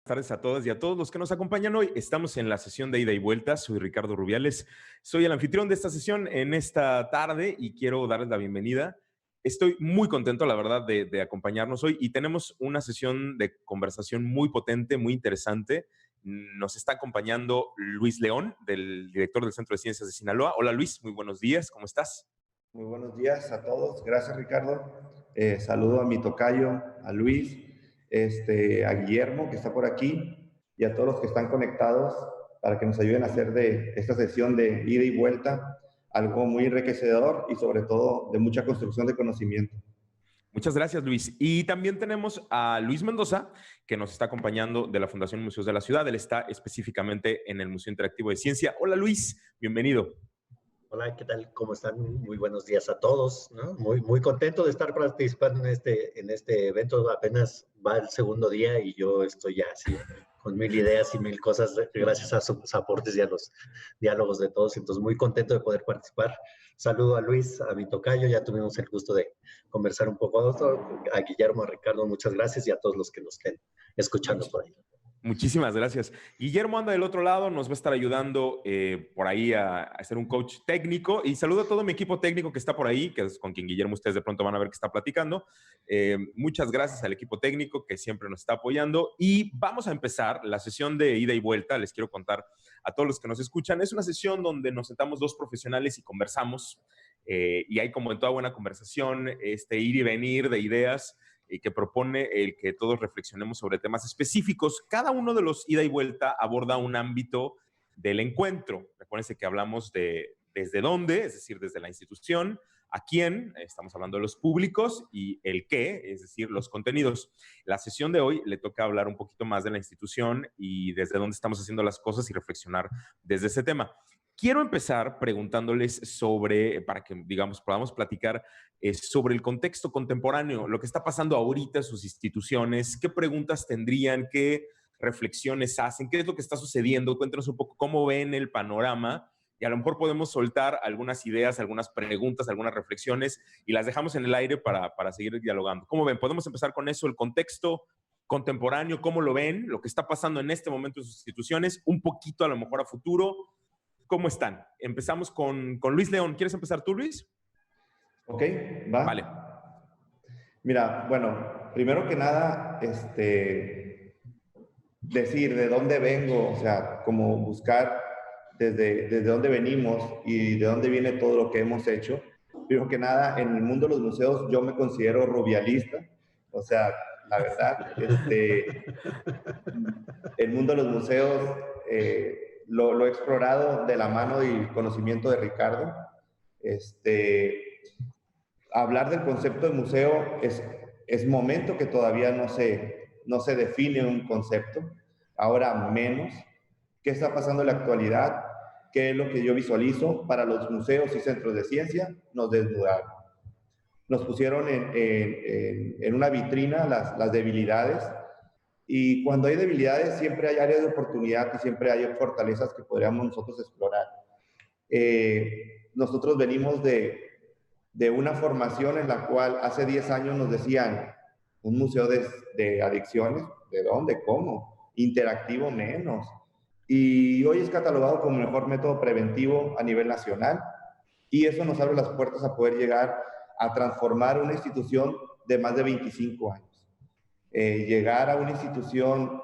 Buenas tardes a todas y a todos los que nos acompañan hoy. Estamos en la sesión de ida y vuelta. Soy Ricardo Rubiales. Soy el anfitrión de esta sesión en esta tarde y quiero darles la bienvenida. Estoy muy contento, la verdad, de acompañarnos hoy y tenemos una sesión de conversación muy potente, muy interesante. Nos está acompañando Luis León, del director del Centro de Ciencias de Sinaloa. Hola Luis, muy buenos días, ¿cómo estás? Muy buenos días a todos. Gracias, Ricardo. Saludo a mi tocayo, a Luis, a Guillermo, que está por aquí, y a todos los que están conectados para que nos ayuden a hacer de esta sesión de ida y vuelta algo muy enriquecedor y sobre todo de mucha construcción de conocimiento. Muchas gracias, Luis. Y también tenemos a Luis Mendoza, que nos está acompañando de la Fundación Museos de la Ciudad. Él está específicamente en el Museo Interactivo de Ciencia. Hola, Luis. Bienvenido. Hola, ¿qué tal? ¿Cómo están? Muy buenos días a todos, ¿no? Muy contento de estar participando en este evento. Apenas va el segundo día y yo estoy ya así con mil ideas y mil cosas gracias a sus aportes y a los diálogos de todos. Entonces, muy contento de poder participar. Saludo a Luis, a mi tocayo. Ya tuvimos el gusto de conversar un poco. A Guillermo, a Ricardo, muchas gracias y a todos los que nos estén escuchando por ahí. Muchísimas gracias. Guillermo anda del otro lado, nos va a estar ayudando por ahí a ser un coach técnico. Y saludo a todo mi equipo técnico que está por ahí, que es con quien Guillermo ustedes de pronto van a ver que está platicando. Muchas gracias al equipo técnico que siempre nos está apoyando. Y vamos a empezar la sesión de ida y vuelta. Les quiero contar a todos los que nos escuchan. Es una sesión donde nos sentamos dos profesionales y conversamos. Y hay, como en toda buena conversación, ir y venir de ideas y que propone el que todos reflexionemos sobre temas específicos. Cada uno de los ida y vuelta aborda un ámbito del encuentro. Recuérdense que hablamos de desde dónde, es decir, desde la institución, a quién, estamos hablando de los públicos, y el qué, es decir, los contenidos. La sesión de hoy le toca hablar un poquito más de la institución y desde dónde estamos haciendo las cosas y reflexionar desde ese tema. Quiero empezar preguntándoles sobre, para que, digamos, podamos platicar sobre el contexto contemporáneo, lo que está pasando ahorita en sus instituciones, qué preguntas tendrían, qué reflexiones hacen, qué es lo que está sucediendo. Cuéntenos un poco cómo ven el panorama y a lo mejor podemos soltar algunas ideas, algunas preguntas, algunas reflexiones y las dejamos en el aire para seguir dialogando. ¿Cómo ven? Podemos empezar con eso, el contexto contemporáneo, cómo lo ven, lo que está pasando en este momento en sus instituciones, un poquito a lo mejor a futuro. ¿Cómo están? Empezamos con Luis León. ¿Quieres empezar tú, Luis? Ok, va. Vale. Mira, bueno, primero que nada, decir de dónde vengo, o sea, como buscar desde dónde venimos y de dónde viene todo lo que hemos hecho. Primero que nada, en el mundo de los museos yo me considero rubialista, o sea, la verdad, el mundo de los museos lo he explorado de la mano y conocimiento de Ricardo. Hablar del concepto de museo es momento que todavía no se define un concepto, ahora menos. ¿Qué está pasando en la actualidad? ¿Qué es lo que yo visualizo? Para los museos y centros de ciencia nos desnudaron. Nos pusieron en una vitrina las debilidades, y cuando hay debilidades siempre hay áreas de oportunidad y siempre hay fortalezas que podríamos nosotros explorar. Nosotros venimos de una formación en la cual hace 10 años nos decían, un museo de adicciones, ¿de dónde? ¿Cómo? Interactivo menos. Y hoy es catalogado como el mejor método preventivo a nivel nacional, y eso nos abre las puertas a poder llegar a transformar una institución de más de 25 años. Llegar a una institución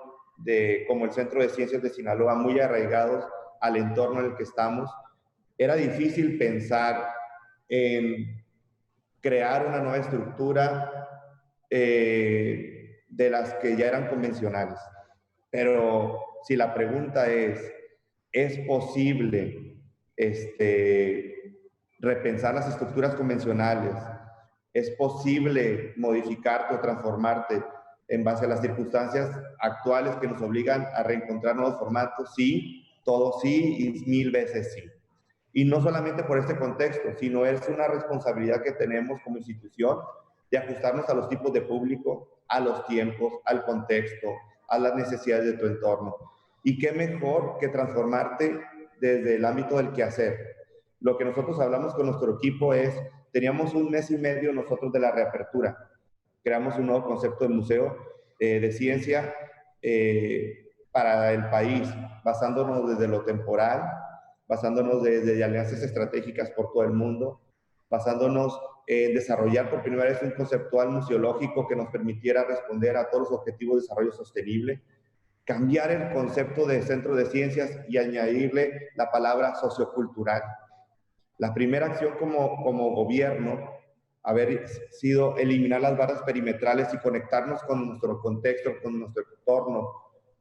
como el Centro de Ciencias de Sinaloa, muy arraigados al entorno en el que estamos, era difícil pensar en crear una nueva estructura de las que ya eran convencionales. Pero si la pregunta ¿es posible repensar las estructuras convencionales? ¿Es posible modificarte o transformarte en base a las circunstancias actuales que nos obligan a reencontrar nuevos formatos? Sí, todo sí y 1000 veces sí. Y no solamente por este contexto, sino es una responsabilidad que tenemos como institución de ajustarnos a los tipos de público, a los tiempos, al contexto, a las necesidades de tu entorno. Y qué mejor que transformarte desde el ámbito del quehacer. Lo que nosotros hablamos con nuestro equipo teníamos 1 mes y medio nosotros de la reapertura. Creamos un nuevo concepto de museo de ciencia para el país, basándonos desde lo temporal, basándonos desde alianzas estratégicas por todo el mundo, basándonos en desarrollar por primera vez un conceptual museológico que nos permitiera responder a todos los objetivos de desarrollo sostenible, cambiar el concepto de centro de ciencias y añadirle la palabra sociocultural. La primera acción como gobierno haber sido eliminar las barras perimetrales y conectarnos con nuestro contexto, con nuestro entorno.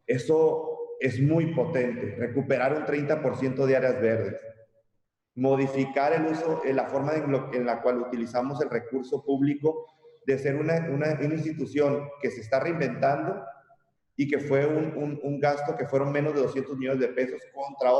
Eso es muy potente. Recuperar un 30% de áreas verdes. Modificar el uso, la forma en la cual utilizamos el recurso público, de ser una institución que se está reinventando y que fue un gasto que fueron menos de 200 millones de pesos contra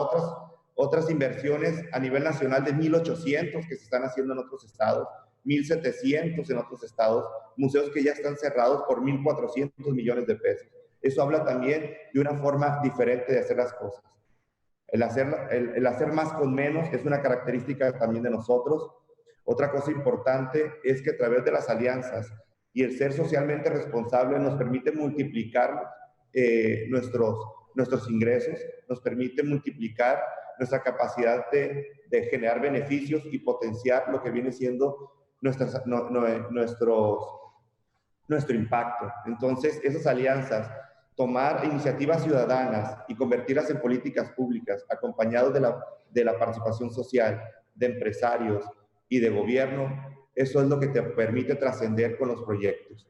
otras inversiones a nivel nacional de 1.800 que se están haciendo en otros estados, 1.700 en otros estados, museos que ya están cerrados por 1.400 millones de pesos. Eso habla también de una forma diferente de hacer las cosas. El hacer más con menos es una característica también de nosotros. Otra cosa importante es que a través de las alianzas y el ser socialmente responsable nos permite multiplicar nuestros ingresos, nos permite multiplicar nuestra capacidad de generar beneficios y potenciar lo que viene siendo nuestro impacto. Entonces, esas alianzas, tomar iniciativas ciudadanas y convertirlas en políticas públicas, acompañados de la participación social, de empresarios y de gobierno, eso es lo que te permite trascender con los proyectos.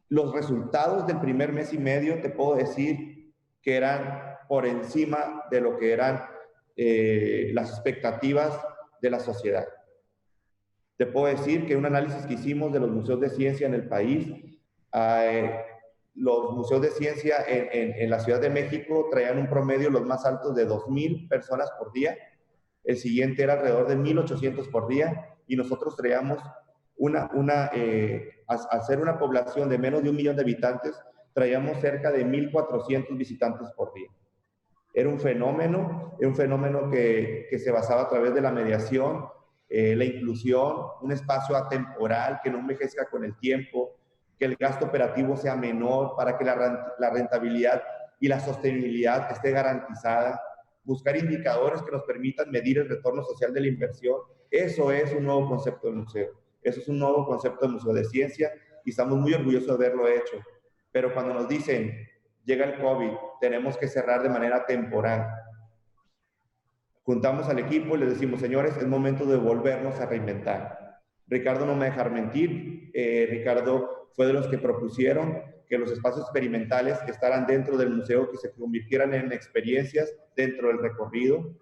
Los resultados del primer mes y medio te puedo decir que eran por encima de lo que eran las expectativas de la sociedad. Te puedo decir que un análisis que hicimos de los museos de ciencia en el país, los museos de ciencia en la Ciudad de México traían un promedio los más altos de 2,000 personas por día, el siguiente era alrededor de 1,800 por día, y nosotros traíamos al ser una población de menos de 1 millón de habitantes, traíamos cerca de 1,400 visitantes por día. Era un fenómeno que se basaba a través de la mediación, la inclusión, un espacio atemporal que no envejezca con el tiempo, que el gasto operativo sea menor para que la rentabilidad y la sostenibilidad esté garantizada, buscar indicadores que nos permitan medir el retorno social de la inversión. Eso es un nuevo concepto de museo. Eso es un nuevo concepto de museo de ciencia y estamos muy orgullosos de haberlo hecho. Pero cuando nos dicen, llega el COVID, tenemos que cerrar de manera temporal, juntamos al equipo y les decimos, señores, es momento de volvernos a reinventar. Ricardo no me dejará mentir. Ricardo fue de los que propusieron que los espacios experimentales estaran dentro del museo, que se convirtieran en experiencias dentro del recorrido,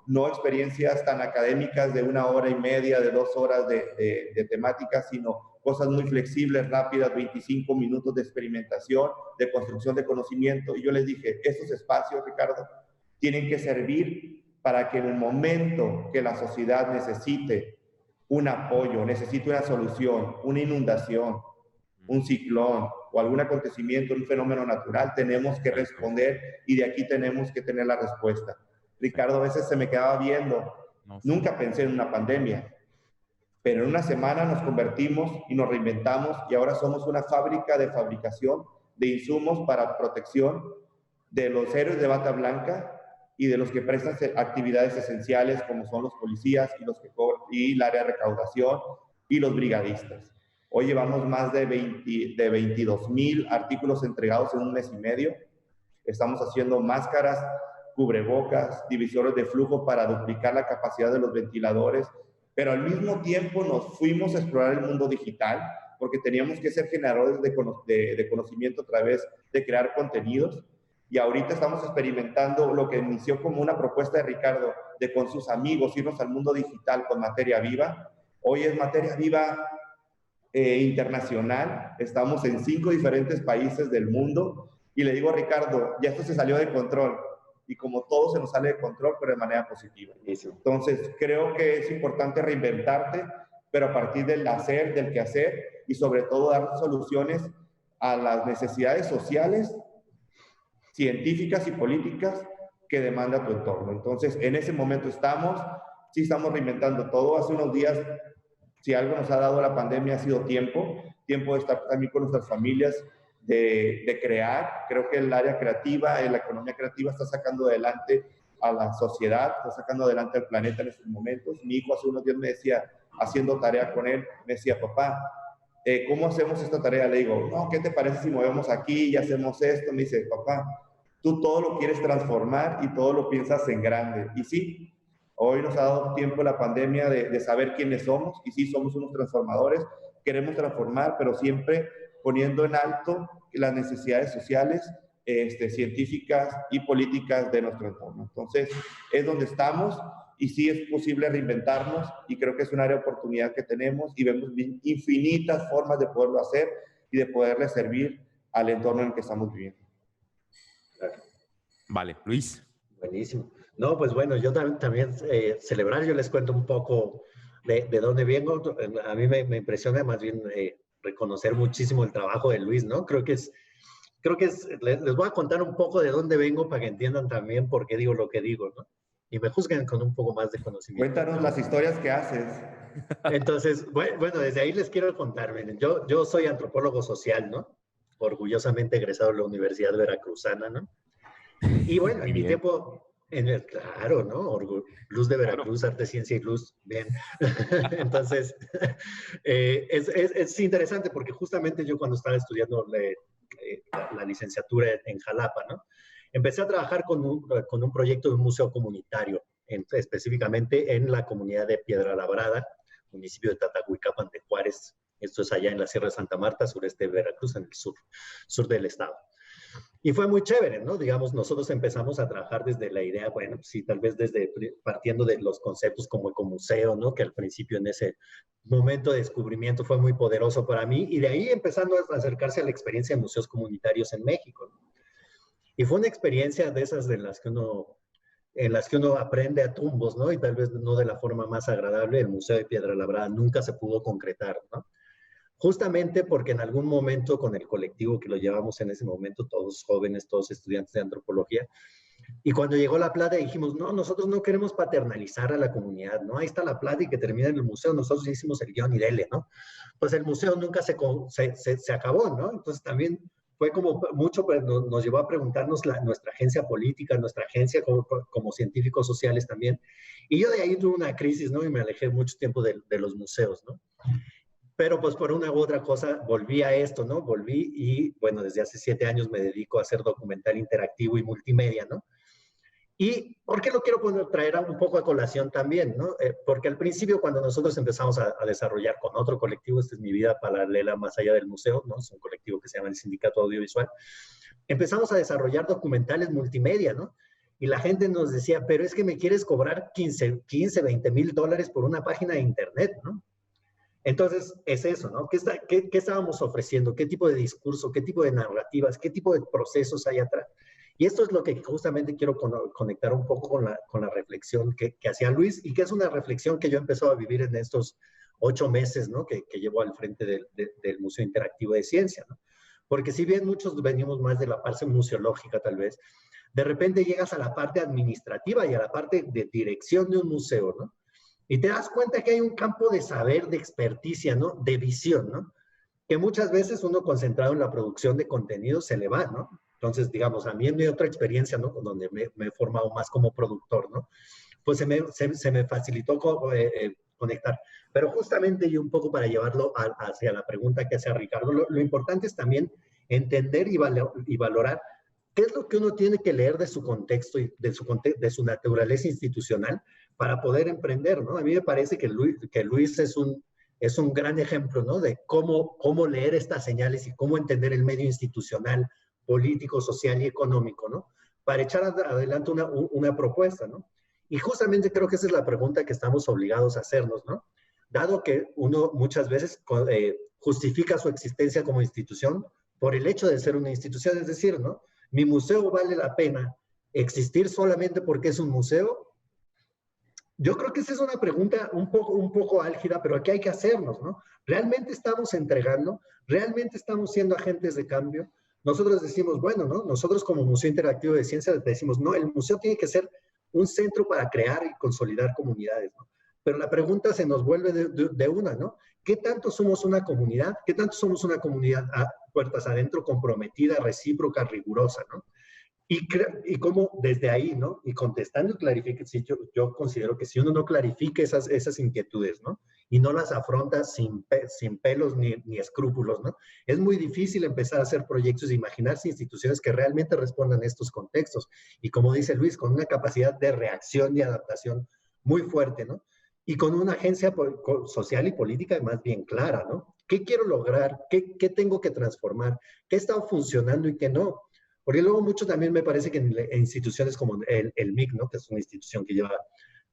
no experiencias tan académicas de 1 hora y media, de 2 horas de temática, sino cosas muy flexibles, rápidas, 25 minutos de experimentación, de construcción de conocimiento. Y yo les dije, estos espacios, Ricardo, tienen que servir para que en el momento que la sociedad necesite un apoyo, necesite una solución, una inundación, un ciclón o algún acontecimiento, un fenómeno natural, tenemos que responder y de aquí tenemos que tener la respuesta. Ricardo, a veces se me quedaba viendo, nunca pensé en una pandemia, pero en una semana nos convertimos y nos reinventamos y ahora somos una fábrica de fabricación de insumos para protección de los héroes de bata blanca y de los que prestan actividades esenciales como son los policías y el área de recaudación y los brigadistas. Hoy llevamos más de 22,000 artículos entregados en un mes y medio. Estamos haciendo máscaras, cubrebocas, divisores de flujo para duplicar la capacidad de los ventiladores, pero al mismo tiempo nos fuimos a explorar el mundo digital porque teníamos que ser generadores de conocimiento a través de crear contenidos. Y ahorita estamos experimentando lo que inició como una propuesta de Ricardo, de con sus amigos irnos al mundo digital con Materia Viva. Hoy es Materia Viva internacional, estamos en 5 diferentes países del mundo. Y le digo a Ricardo, ya esto se salió de control. Y como todo se nos sale de control, pero de manera positiva. Entonces, creo que es importante reinventarte, pero a partir del hacer, del quehacer, y sobre todo dar soluciones a las necesidades sociales, científicas y políticas que demanda tu entorno. Entonces, en ese momento sí estamos reinventando todo. Hace unos días, si algo nos ha dado la pandemia ha sido tiempo de estar también con nuestras familias, de crear. Creo que el área creativa, la economía creativa está sacando adelante a la sociedad, está sacando adelante al planeta en estos momentos. Mi hijo hace unos días me decía, haciendo tarea con él, me decía, papá, ¿cómo hacemos esta tarea? Le digo, no, ¿qué te parece si movemos aquí y hacemos esto? Me dice, papá, tú todo lo quieres transformar y todo lo piensas en grande. Y sí, hoy nos ha dado tiempo la pandemia de saber quiénes somos, y sí, somos unos transformadores, queremos transformar, pero siempre poniendo en alto las necesidades sociales, científicas y políticas de nuestro entorno. Entonces, es donde estamos, y sí es posible reinventarnos, y creo que es un área de oportunidad que tenemos, y vemos infinitas formas de poderlo hacer y de poderle servir al entorno en el que estamos viviendo. Vale, Luis. Buenísimo. No, pues bueno, yo también celebrar, yo les cuento un poco de dónde vengo. A mí me impresiona más bien reconocer muchísimo el trabajo de Luis, ¿no? Creo que les voy a contar un poco de dónde vengo para que entiendan también por qué digo lo que digo, ¿no? Y me juzguen con un poco más de conocimiento. Cuéntanos las historias que haces. Entonces, bueno, desde ahí les quiero contar. Miren, yo soy antropólogo social, ¿no? Orgullosamente egresado de la Universidad Veracruzana, ¿no? Y bueno, en mi tiempo, claro, ¿no? Luz de Veracruz, Arte, Ciencia y Luz, bien. Entonces, es interesante porque justamente yo cuando estaba estudiando la licenciatura en Jalapa, ¿no? Empecé a trabajar con un proyecto de un museo comunitario, específicamente en la comunidad de Piedra Labrada, municipio de Tatahuicapan de Juárez. Esto es allá en la Sierra de Santa Marta, sureste de Veracruz, en el sur del estado. Y fue muy chévere, ¿no? Digamos, nosotros empezamos a trabajar desde la idea, bueno, sí, tal vez partiendo de los conceptos como ecomuseo, ¿no? Que al principio en ese momento de descubrimiento fue muy poderoso para mí, y de ahí empezando a acercarse a la experiencia de museos comunitarios en México, ¿no? Y fue una experiencia de esas en las que uno aprende a tumbos, ¿no? Y tal vez no de la forma más agradable. El Museo de Piedra Labrada nunca se pudo concretar, ¿no? Justamente porque en algún momento con el colectivo que lo llevamos en ese momento, todos jóvenes, todos estudiantes de antropología, y cuando llegó la plata dijimos, no, nosotros no queremos paternalizar a la comunidad, ¿no? Ahí está la plata y que termina en el museo, nosotros hicimos el guión y dele, ¿no? Pues el museo nunca se acabó, ¿no? Entonces también fue como mucho, pues, nos llevó a preguntarnos nuestra agencia política, nuestra agencia como científicos sociales también. Y yo de ahí tuve una crisis, ¿no? Y me alejé mucho tiempo de los museos, ¿no? Pero pues por una u otra cosa volví a esto, ¿no? Volví y, bueno, desde hace 7 años me dedico a hacer documental interactivo y multimedia, ¿no? ¿Y por qué lo quiero traer un poco a colación también, ¿no? Porque al principio cuando nosotros empezamos a desarrollar con otro colectivo, esta es mi vida paralela más allá del museo, ¿no? Es un colectivo que se llama el Sindicato Audiovisual, empezamos a desarrollar documentales multimedia, ¿no? Y la gente nos decía, pero es que me quieres cobrar 15, 20 mil dólares por una página de internet, ¿no? Entonces, es eso, ¿no? ¿Qué estábamos ofreciendo? ¿Qué tipo de discurso? ¿Qué tipo de narrativas? ¿Qué tipo de procesos hay atrás? Y esto es lo que justamente quiero conectar un poco con la reflexión que hacía Luis, y que es una reflexión que yo he empezado a vivir en estos 8 meses, ¿no? Que llevo al frente del Museo Interactivo de Ciencia, ¿no? Porque si bien muchos venimos más de la parte museológica, tal vez, de repente llegas a la parte administrativa y a la parte de dirección de un museo, ¿no? Y te das cuenta que hay un campo de saber, de experticia, ¿no? De visión, ¿no? Que muchas veces uno concentrado en la producción de contenido se le va, ¿no? Entonces, digamos, a mí en mi otra experiencia, ¿no? Donde me he formado más como productor, ¿no? Pues se me facilitó conectar. Pero justamente y un poco para llevarlo hacia la pregunta que hacía Ricardo, lo importante es también entender y valorar qué es lo que uno tiene que leer de su contexto y de su naturaleza institucional para poder emprender, ¿no? A mí me parece que Luis es un gran ejemplo, ¿no? De cómo leer estas señales y cómo entender el medio institucional, político, social y económico, ¿no? Para echar adelante una propuesta, ¿no? Y justamente creo que esa es la pregunta que estamos obligados a hacernos, ¿no? Dado que uno muchas veces justifica su existencia como institución por el hecho de ser una institución, es decir, ¿no? ¿Mi museo vale la pena existir solamente porque es un museo? Yo creo que esa es una pregunta un poco álgida, pero aquí hay que hacernos, ¿no? ¿Realmente estamos entregando? ¿Realmente estamos siendo agentes de cambio? Nosotros decimos, bueno, ¿no? Nosotros como Museo Interactivo de Ciencia decimos, no, el museo tiene que ser un centro para crear y consolidar comunidades, ¿no? pero la pregunta se nos vuelve de una, ¿no? ¿Qué tanto somos una comunidad? ¿Qué tanto somos una comunidad a puertas adentro, comprometida, recíproca, rigurosa, ¿no? Y cómo desde ahí, ¿no? Y contestando, clarifique, sí, yo considero que si uno no clarifica esas inquietudes, ¿no? Y no las afronta sin pelos ni escrúpulos, ¿no? Es muy difícil empezar a hacer proyectos e imaginarse instituciones que realmente respondan a estos contextos. Y como dice Luis, con una capacidad de reacción y adaptación muy fuerte, ¿no? Y con una agencia social y política más bien clara, ¿no? ¿Qué quiero lograr? ¿Qué tengo que transformar? ¿Qué está funcionando y qué no? Porque luego mucho también me parece que en instituciones como el MIC, ¿no? Que es una institución que lleva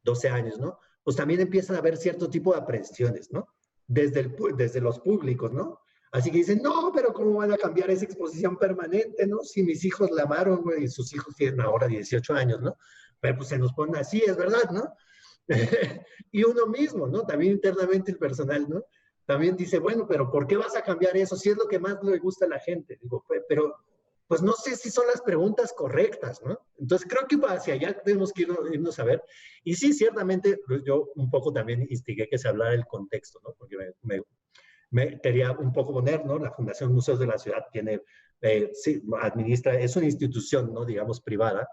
12 años, ¿no? Pues también empiezan a haber cierto tipo de aprensiones, ¿no? Desde los públicos, ¿no? Así que dicen, no, pero ¿cómo van a cambiar esa exposición permanente, ¿no? Si mis hijos la amaron, güey, y sus hijos tienen ahora 18 años, ¿no? Pero pues se nos pone así, es verdad, ¿no? Y uno mismo, ¿no? También internamente el personal, ¿no? También dice, bueno, pero ¿por qué vas a cambiar eso? Si es lo que más le gusta a la gente. Digo, pero pues no sé si son las preguntas correctas, ¿no? Entonces creo que hacia allá tenemos que irnos a ver. Y sí, ciertamente, pues yo un poco también instigué que se hablara el contexto, ¿no? Porque me quería un poco poner, ¿no? La Fundación Museos de la Ciudad tiene, sí, administra, es una institución, ¿no? Digamos, privada,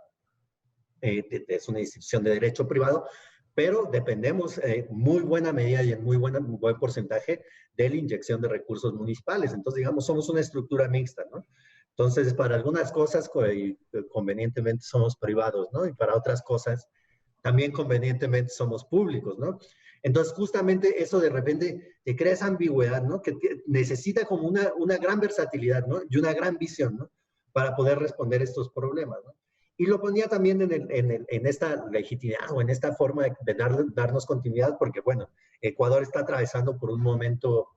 es una institución de derecho privado, pero dependemos muy buena medida y en buen porcentaje de la inyección de recursos municipales. Entonces, digamos, somos una estructura mixta, ¿no? Entonces, para algunas cosas convenientemente somos privados, ¿no? Y para otras cosas también convenientemente somos públicos, ¿no? Entonces, justamente eso de repente te crea esa ambigüedad, ¿no? Que necesita como una gran versatilidad, ¿no? Y una gran visión, ¿no? Para poder responder estos problemas, ¿no? Y lo ponía también en esta legitimidad o en esta forma de darnos continuidad, porque, bueno, Ecuador está atravesando por un momento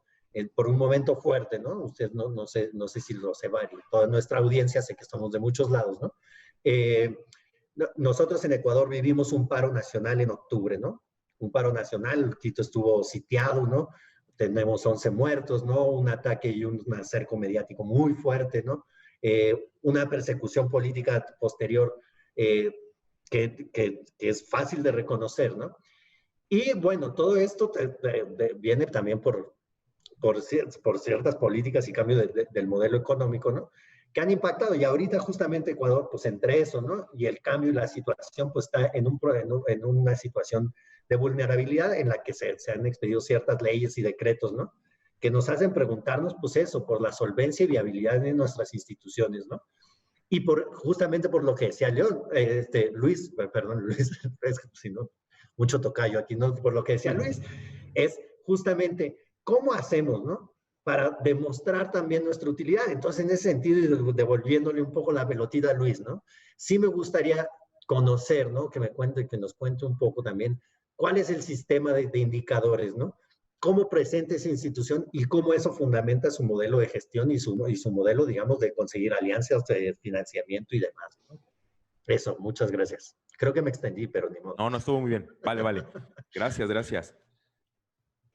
fuerte, ¿no? Usted no sé si lo sepa, toda nuestra audiencia, sé que estamos de muchos lados, ¿no? Nosotros en Ecuador vivimos un paro nacional en octubre, ¿no? Un paro nacional, Quito estuvo sitiado, ¿no? Tenemos 11 muertos, ¿no? Un ataque y un cerco mediático muy fuerte, ¿no? Una persecución política posterior que es fácil de reconocer, ¿no? Y bueno, todo esto viene también por ciertas políticas y cambio del modelo económico, ¿no? Que han impactado. Y ahorita justamente Ecuador, pues entre eso, ¿no? Y el cambio y la situación, pues está en una situación de vulnerabilidad en la que se han expedido ciertas leyes y decretos, ¿no? Que nos hacen preguntarnos, pues eso, por la solvencia y viabilidad de nuestras instituciones, ¿no? Y justamente por lo que decía Luis, es que si no, mucho tocayo aquí, ¿no? Por lo que decía Luis, es justamente cómo hacemos, ¿no? Para demostrar también nuestra utilidad. Entonces, en ese sentido, y devolviéndole un poco la pelotita a Luis, ¿no? Sí me gustaría conocer, ¿no? Que nos cuente un poco también cuál es el sistema de indicadores, ¿no? Cómo presenta esa institución y cómo eso fundamenta su modelo de gestión y su modelo, digamos, de conseguir alianzas de financiamiento y demás, ¿no? Eso, muchas gracias. Creo que me extendí, pero ni modo. No, no estuvo muy bien. Vale. Gracias, gracias.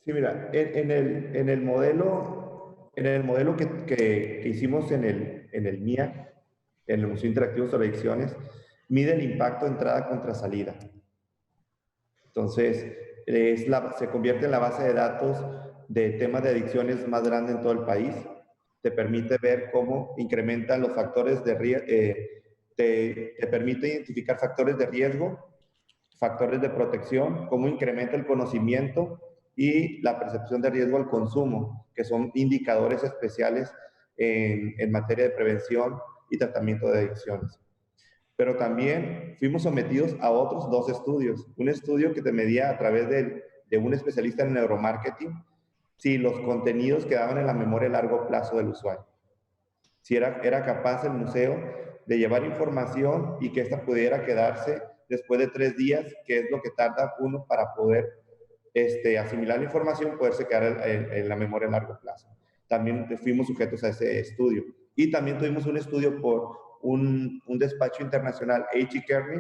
Sí, mira, en el modelo que hicimos en el MIA, en el Museo Interactivo sobre Adicciones, mide el impacto de entrada contra salida. Entonces, se convierte en la base de datos de temas de adicciones más grande en todo el país. Te permite ver cómo incrementan los factores de riesgo, te permite identificar factores de riesgo, factores de protección, cómo incrementa el conocimiento y la percepción de riesgo al consumo, que son indicadores especiales en materia de prevención y tratamiento de adicciones. Pero también fuimos sometidos a otros 2 estudios. Un estudio que te medía a través de un especialista en neuromarketing si los contenidos quedaban en la memoria a largo plazo del usuario. Si era capaz el museo de llevar información y que ésta pudiera quedarse después de 3 días, que es lo que tarda uno para poder asimilar la información, poderse quedar en la memoria a largo plazo. También fuimos sujetos a ese estudio. Y también tuvimos un estudio por un despacho internacional, H.E. Kearney,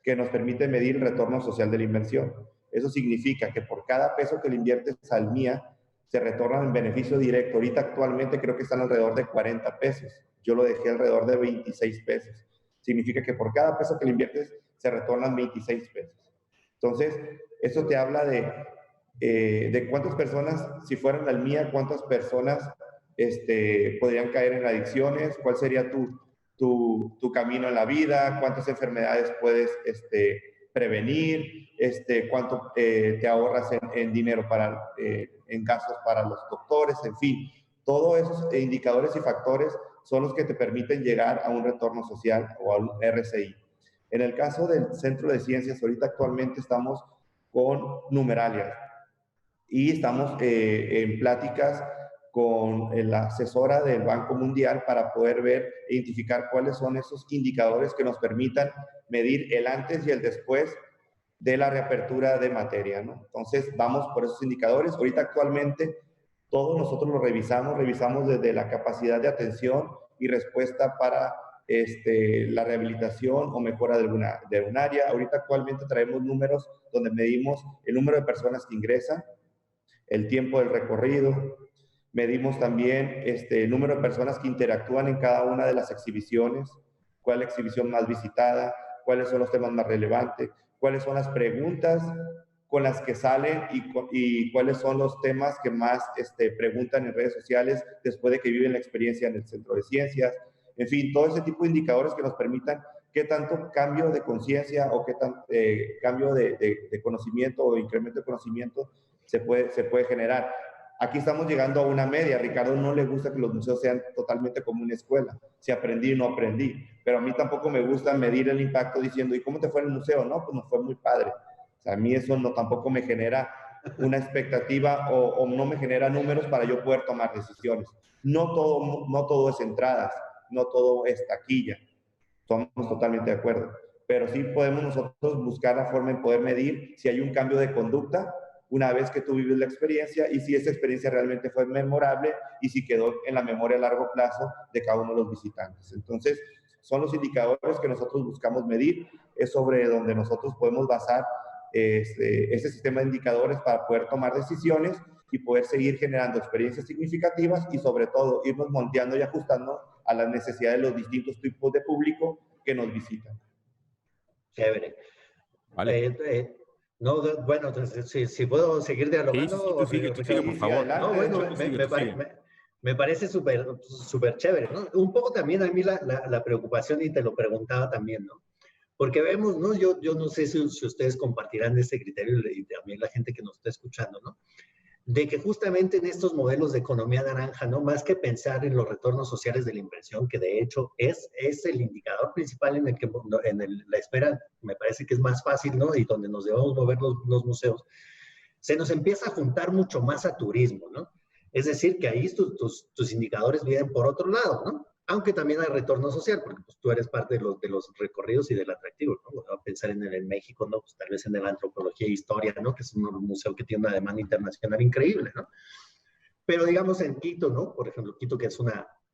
que nos permite medir el retorno social de la inversión. Eso significa que por cada peso que le inviertes al MIA, se retornan en beneficio directo. Ahorita actualmente creo que están alrededor de 40 pesos. Yo lo dejé alrededor de 26 pesos. Significa que por cada peso que le inviertes, se retornan 26 pesos. Entonces, eso te habla de cuántas personas, si fueran la mía, cuántas personas podrían caer en adicciones, cuál sería tu camino en la vida, cuántas enfermedades puedes prevenir, cuánto te ahorras en dinero en gastos para los doctores, en fin. Todos esos indicadores y factores son los que te permiten llegar a un retorno social o a un RCI. En el caso del Centro de Ciencias, ahorita actualmente estamos con Numeralia y estamos en pláticas con la asesora del Banco Mundial para poder ver e identificar cuáles son esos indicadores que nos permitan medir el antes y el después de la reapertura de materia, ¿no? Entonces, vamos por esos indicadores. Ahorita actualmente todos nosotros lo revisamos desde la capacidad de atención y respuesta para la rehabilitación o mejora de un área. Ahorita actualmente traemos números donde medimos el número de personas que ingresan, el tiempo del recorrido, medimos también el número de personas que interactúan en cada una de las exhibiciones, cuál es la exhibición más visitada, cuáles son los temas más relevantes, cuáles son las preguntas con las que salen y cuáles son los temas que más preguntan en redes sociales después de que viven la experiencia en el Centro de Ciencias. En fin, todo ese tipo de indicadores que nos permitan qué tanto cambio de conciencia o qué tanto cambio de conocimiento o incremento de conocimiento se puede generar. Aquí estamos llegando a una media. A Ricardo no le gusta que los museos sean totalmente como una escuela. Si aprendí o no aprendí. Pero a mí tampoco me gusta medir el impacto diciendo, ¿y cómo te fue en el museo? No, pues nos fue muy padre. O sea, a mí eso tampoco me genera una expectativa o no me genera números para yo poder tomar decisiones. No todo es entradas, no todo es taquilla. Estamos totalmente de acuerdo. Pero sí podemos nosotros buscar la forma en poder medir si hay un cambio de conducta una vez que tú vives la experiencia y si esa experiencia realmente fue memorable y si quedó en la memoria a largo plazo de cada uno de los visitantes. Entonces, son los indicadores que nosotros buscamos medir, es sobre donde nosotros podemos basar ese sistema de indicadores para poder tomar decisiones y poder seguir generando experiencias significativas y sobre todo irnos moldeando y ajustando a las necesidades de los distintos tipos de público que nos visitan. Chévere. Vale. No, bueno, entonces, si puedo seguir dialogando. Sí, tú sigue, por favor. No, bueno, me parece súper chévere, ¿no? Un poco también a mí la preocupación, y te lo preguntaba también, ¿no? Porque vemos, ¿no? Yo no sé si ustedes compartirán ese criterio y también la gente que nos está escuchando, ¿no? De que justamente en estos modelos de economía naranja, ¿no? Más que pensar en los retornos sociales de la inversión, que de hecho es el indicador principal en el que la espera me parece que es más fácil, ¿no? Y donde nos debemos mover los museos, se nos empieza a juntar mucho más a turismo, ¿no? Es decir, que ahí tus indicadores vienen por otro lado, ¿no? Aunque también hay retorno social, porque pues, tú eres parte de los recorridos y del atractivo, ¿no? Bueno, a pensar en el México, ¿no? Pues tal vez en la antropología e historia, ¿no? Que es un museo que tiene una demanda internacional increíble, ¿no? Pero digamos en Quito, ¿no? Por ejemplo, Quito, que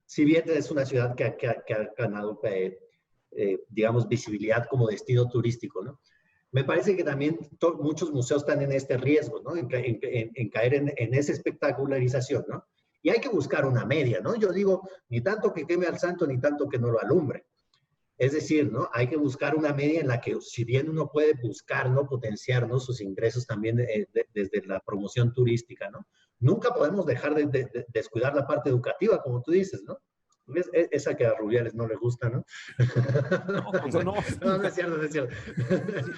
si bien es una ciudad que ha ganado, digamos, visibilidad como destino turístico, ¿no? Me parece que también muchos museos están en este riesgo, ¿no? En caer en esa espectacularización, ¿no? Y hay que buscar una media, ¿no? Yo digo, ni tanto que queme al santo, ni tanto que no lo alumbre. Es decir, ¿no? Hay que buscar una media en la que, si bien uno puede buscar, ¿no? Potenciar, ¿no? Sus ingresos también desde la promoción turística, ¿no? Nunca podemos dejar de descuidar la parte educativa, como tú dices, ¿no? Esa que a Rubiales no le gusta, ¿no? No es cierto, no es cierto.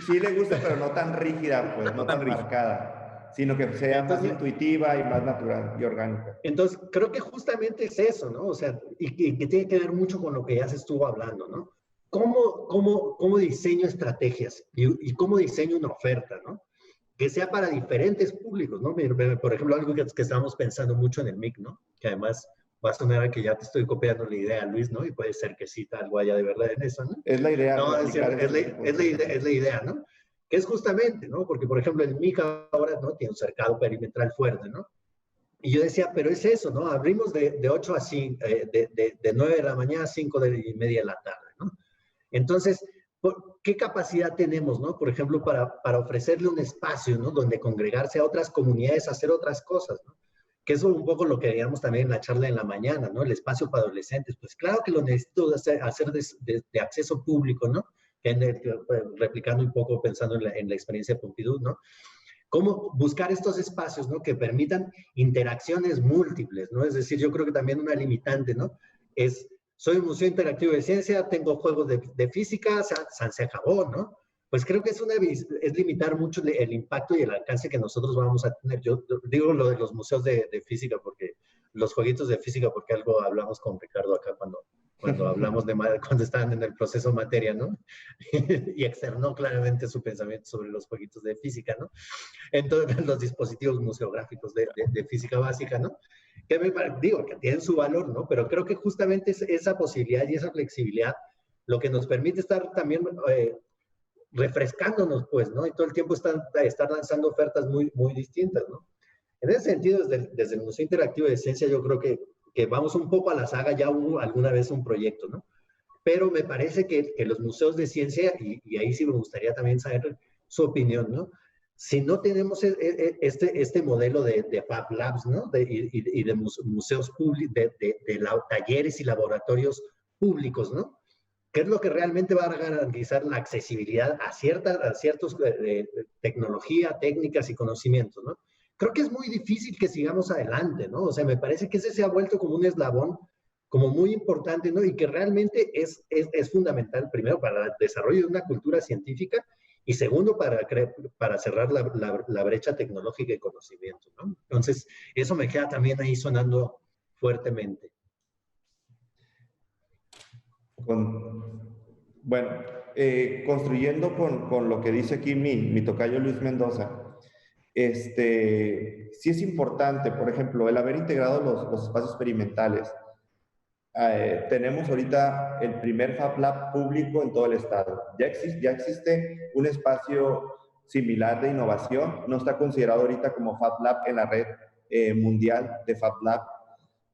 Sí le gusta, pero no tan rígida, pues, no tan marcada, sino que sea más intuitiva y más natural y orgánica. Entonces, creo que justamente es eso, ¿no? O sea, y que tiene que ver mucho con lo que ya se estuvo hablando, ¿no? ¿Cómo diseño estrategias y cómo diseño una oferta, ¿no? Que sea para diferentes públicos, ¿no? Por ejemplo, algo que estamos pensando mucho en el MIC, ¿no? Que además va a sonar que ya te estoy copiando la idea, Luis, ¿no? Y puede ser que sí, algo haya de verdad en eso, ¿no? Es la idea. No, es la idea, ¿no? Que es justamente, ¿no? Porque, por ejemplo, el MIC ahora, ¿no? Tiene un cercado perimetral fuerte, ¿no? Y yo decía, pero es eso, ¿no? Abrimos de 8 a 5, de 9 de la mañana a 5:30 de la tarde, ¿no? Entonces, ¿qué capacidad tenemos, ¿no? Por ejemplo, para ofrecerle un espacio, ¿no? Donde congregarse a otras comunidades, hacer otras cosas, ¿no? Que eso es un poco lo que veíamos también en la charla en la mañana, ¿no? El espacio para adolescentes. Pues claro que lo necesito hacer de acceso público, ¿no? replicando un poco, pensando en la experiencia de Pompidou, ¿no? Cómo buscar estos espacios, ¿no? Que permitan interacciones múltiples, ¿no? Es decir, yo creo que también una limitante, ¿no? Es, soy un museo interactivo de ciencia, tengo juegos de física, se acabó, ¿no? Pues creo que es limitar mucho el impacto y el alcance que nosotros vamos a tener. Yo digo lo de los museos de física, porque los jueguitos de física, porque algo hablamos con Ricardo acá cuando hablamos cuando estaban en el proceso materia, ¿no? Y externó claramente su pensamiento sobre los jueguitos de física, ¿no? Entonces, los dispositivos museográficos de física básica, ¿no? Que digo, que tienen su valor, ¿no? Pero creo que justamente esa posibilidad y esa flexibilidad lo que nos permite estar también refrescándonos, pues, ¿no? Y todo el tiempo estar lanzando ofertas muy, muy distintas, ¿no? En ese sentido, desde el Museo Interactivo de Ciencia, yo creo que vamos un poco a la saga, ya hubo alguna vez un proyecto, ¿no? Pero me parece que los museos de ciencia, y ahí sí me gustaría también saber su opinión, ¿no? Si no tenemos este modelo de Fab Labs, ¿no? Y de museos públicos, de talleres y laboratorios públicos, ¿no? ¿Qué es lo que realmente va a garantizar la accesibilidad a ciertos tecnología, técnicas y conocimientos, ¿no? Creo que es muy difícil que sigamos adelante, ¿no? O sea, me parece que ese se ha vuelto como un eslabón como muy importante, ¿no? Y que realmente es fundamental, primero, para el desarrollo de una cultura científica y segundo, para cerrar la brecha tecnológica y conocimiento, ¿no? Entonces, eso me queda también ahí sonando fuertemente. Bueno, construyendo con lo que dice aquí mi tocayo Luis Mendoza, sí es importante, por ejemplo, el haber integrado los espacios experimentales. Tenemos ahorita el primer Fab Lab público en todo el estado. Ya existe un espacio similar de innovación, no está considerado ahorita como Fab Lab en la red mundial de Fab Lab.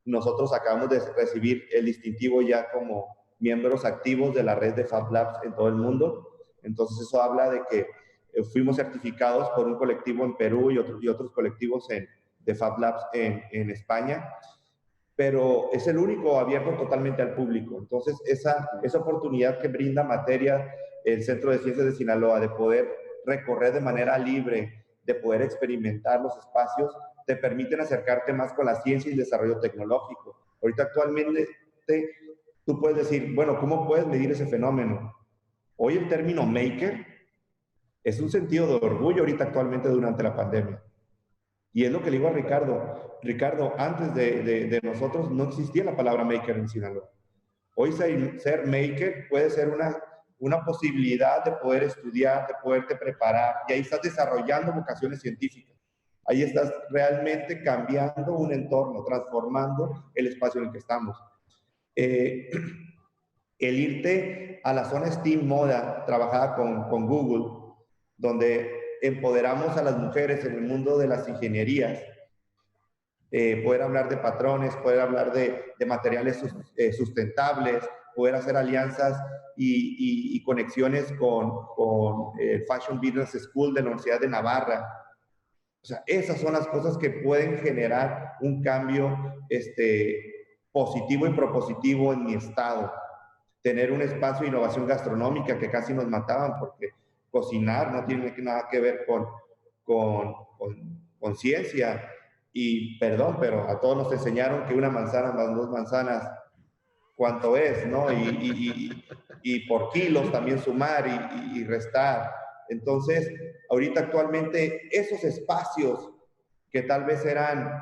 Nosotros acabamos de recibir el distintivo ya como miembros activos de la red de Fab Labs en todo el mundo. Entonces eso habla de que fuimos certificados por un colectivo en Perú y otros colectivos de Fab Labs en España, pero es el único abierto totalmente al público. Entonces esa oportunidad que brinda materia el Centro de Ciencias de Sinaloa de poder recorrer de manera libre, de poder experimentar los espacios, te permiten acercarte más con la ciencia y el desarrollo tecnológico. Ahorita actualmente tú puedes decir, bueno, ¿cómo puedes medir ese fenómeno? Hoy el término maker es un sentido de orgullo ahorita actualmente durante la pandemia. Y es lo que le digo a Ricardo. Ricardo, antes de nosotros no existía la palabra maker en Sinaloa. Hoy ser maker puede ser una posibilidad de poder estudiar, de poderte preparar, y ahí estás desarrollando vocaciones científicas. Ahí estás realmente cambiando un entorno, transformando el espacio en el que estamos. El irte a la zona STEAM Moda, trabajada con Google, donde empoderamos a las mujeres en el mundo de las ingenierías, poder hablar de patrones, poder hablar de materiales sustentables, poder hacer alianzas y conexiones con el Fashion Business School de la Universidad de Navarra. O sea, esas son las cosas que pueden generar un cambio positivo y propositivo en mi estado. Tener un espacio de innovación gastronómica, que casi nos mataban porque cocinar no tiene nada que ver con ciencia. Y perdón, pero a todos nos enseñaron que una manzana más 2 manzanas, ¿cuánto es? ¿No? Y por kilos también sumar y restar. Entonces, ahorita actualmente esos espacios que tal vez eran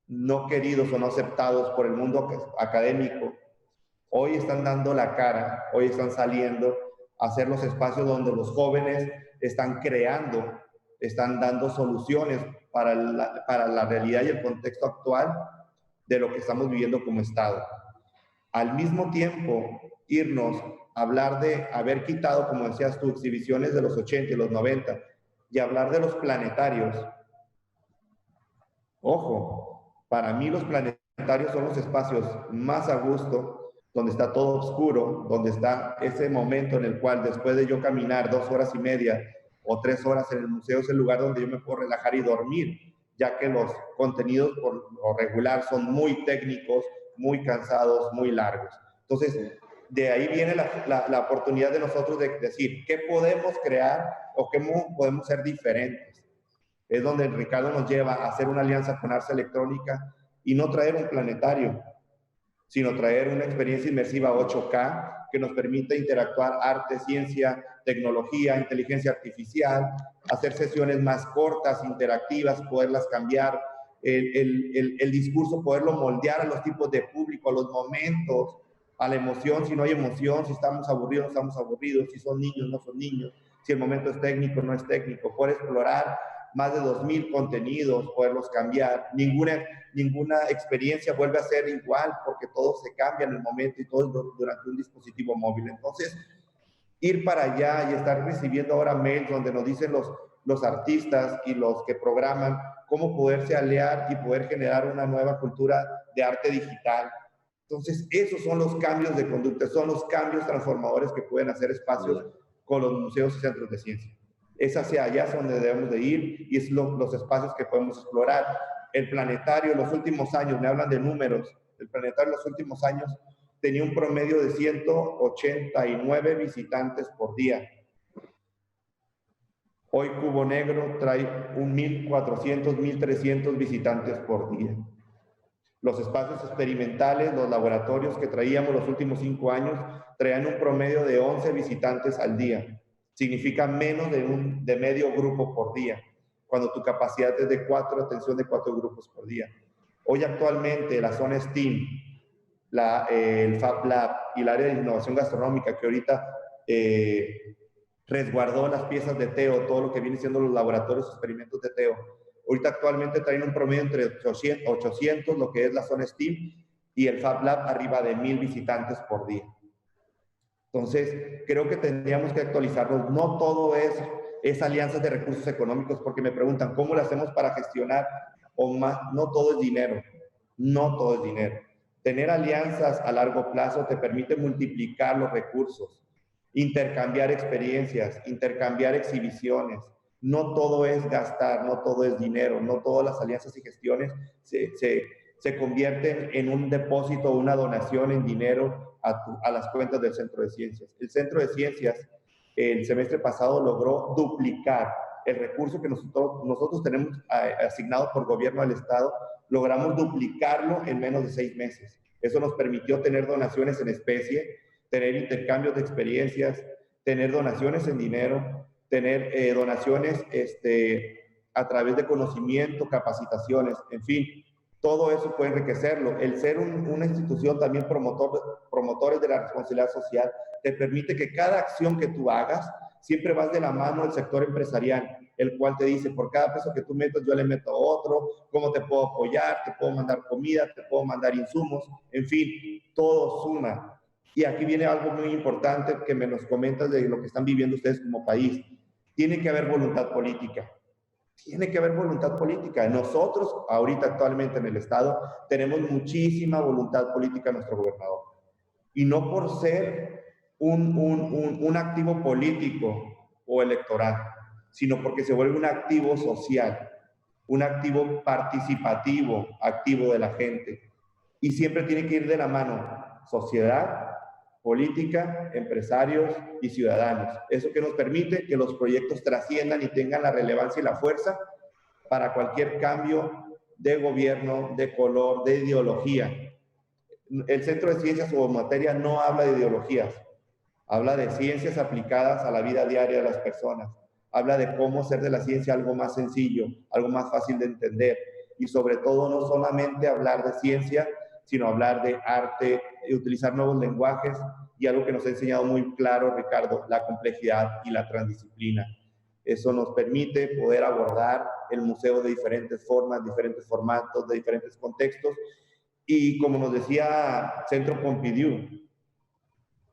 no queridos o no aceptados por el mundo académico, hoy están dando la cara, hoy están saliendo a hacer los espacios donde los jóvenes están creando, están dando soluciones para la realidad y el contexto actual de lo que estamos viviendo como Estado. Al mismo tiempo, irnos a hablar de haber quitado, como decías tú, exhibiciones de los 80 y los 90 y hablar de los planetarios. Ojo, para mí los planetarios son los espacios más a gusto, donde está todo oscuro, donde está ese momento en el cual después de yo caminar 2 horas y media o 3 horas en el museo, es el lugar donde yo me puedo relajar y dormir, ya que los contenidos por lo regular son muy técnicos, muy cansados, muy largos. Entonces, de ahí viene la oportunidad de nosotros de decir qué podemos crear o qué podemos ser diferentes. Es donde Ricardo nos lleva a hacer una alianza con Arts Electrónica y no traer un planetario, sino traer una experiencia inmersiva 8K que nos permite interactuar arte, ciencia, tecnología, inteligencia artificial, hacer sesiones más cortas, interactivas, poderlas cambiar, el discurso, poderlo moldear a los tipos de público, a los momentos, a la emoción, si no hay emoción, si estamos aburridos, no estamos aburridos, si son niños, no son niños, si el momento es técnico, no es técnico, poder explorar más de 2,000 contenidos, poderlos cambiar. Ninguna experiencia vuelve a ser igual porque todo se cambia en el momento y todo durante un dispositivo móvil. Entonces, ir para allá y estar recibiendo ahora mails donde nos dicen los artistas y los que programan cómo poderse aliar y poder generar una nueva cultura de arte digital. Entonces, esos son los cambios de conducta, son los cambios transformadores que pueden hacer espacios con los museos y centros de ciencia. Es hacia allá donde debemos de ir y es los espacios que podemos explorar. El planetario en los últimos años, me hablan de números, el planetario en los últimos años tenía un promedio de 189 visitantes por día. Hoy Cubo Negro trae 1,400, 1,300 visitantes por día. Los espacios experimentales, los laboratorios que traíamos los últimos 5 años, traían un promedio de 11 visitantes al día. Significa menos de medio grupo por día, cuando tu capacidad es de 4, atención de 4 grupos por día. Hoy actualmente la zona STEAM, el Fab Lab y el área de innovación gastronómica que ahorita resguardó las piezas de Teo, todo lo que viene siendo los laboratorios, experimentos de Teo, ahorita actualmente traen un promedio entre 800, lo que es la zona STEAM, y el Fab Lab arriba de 1,000 visitantes por día. Entonces, creo que tendríamos que actualizarnos. No todo es alianzas de recursos económicos, porque me preguntan, ¿cómo lo hacemos para gestionar? No todo es dinero, no todo es dinero. Tener alianzas a largo plazo te permite multiplicar los recursos, intercambiar experiencias, intercambiar exhibiciones. No todo es gastar, no todo es dinero, no todas las alianzas y gestiones se convierten en un depósito o una donación en dinero a las cuentas del Centro de Ciencias. El Centro de Ciencias el semestre pasado logró duplicar el recurso que nosotros tenemos asignado por gobierno del Estado, logramos duplicarlo en menos de 6 meses. Eso nos permitió tener donaciones en especie, tener intercambios de experiencias, tener donaciones en dinero, tener donaciones a través de conocimiento, capacitaciones, en fin. Todo eso puede enriquecerlo. El ser una institución también promotores de la responsabilidad social te permite que cada acción que tú hagas siempre vas de la mano del sector empresarial, el cual te dice, por cada peso que tú metas, yo le meto otro, cómo te puedo apoyar, te puedo mandar comida, te puedo mandar insumos, en fin, todo suma. Y aquí viene algo muy importante que me nos comentas de lo que están viviendo ustedes como país. Tiene que haber voluntad política. Tiene que haber voluntad política. Nosotros, ahorita actualmente en el Estado, tenemos muchísima voluntad política en nuestro gobernador. Y no por ser un activo político o electoral, sino porque se vuelve un activo social, un activo participativo, activo de la gente. Y siempre tiene que ir de la mano sociedad, política, empresarios y ciudadanos. Eso que nos permite que los proyectos trasciendan y tengan la relevancia y la fuerza para cualquier cambio de gobierno, de color, de ideología. El Centro de Ciencias o materia no habla de ideologías, habla de ciencias aplicadas a la vida diaria de las personas, habla de cómo hacer de la ciencia algo más sencillo, algo más fácil de entender y sobre todo no solamente hablar de ciencia, sino hablar de arte, y utilizar nuevos lenguajes y algo que nos ha enseñado muy claro, Ricardo, la complejidad y la transdisciplina. Eso nos permite poder abordar el museo de diferentes formas, diferentes formatos, de diferentes contextos. Y como nos decía Centro Pompidou,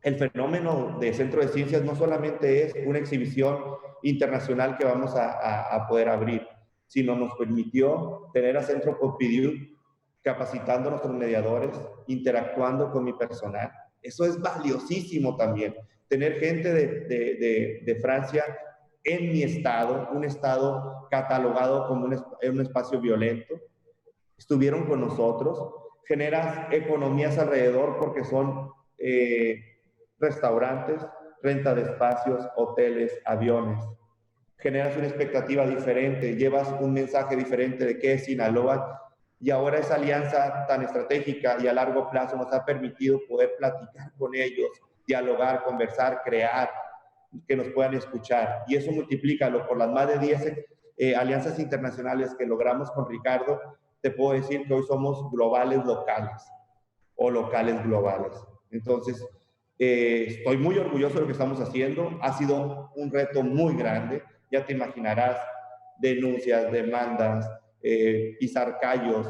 el fenómeno de Centro de Ciencias no solamente es una exhibición internacional que vamos a poder abrir, sino nos permitió tener a Centro Pompidou capacitando a nuestros mediadores, interactuando con mi personal. Eso es valiosísimo también. Tener gente de Francia en mi estado, un estado catalogado como un espacio violento, estuvieron con nosotros, generas economías alrededor porque son restaurantes, renta de espacios, hoteles, aviones. Generas una expectativa diferente, llevas un mensaje diferente de qué es Sinaloa, y ahora esa alianza tan estratégica y a largo plazo nos ha permitido poder platicar con ellos, dialogar, conversar, crear, que nos puedan escuchar. Y eso multiplícalo por las más de 10 alianzas internacionales que logramos con Ricardo. Te puedo decir que hoy somos globales locales o locales globales. Entonces, estoy muy orgulloso de lo que estamos haciendo. Ha sido un reto muy grande. Ya te imaginarás, denuncias, demandas, pisar callos,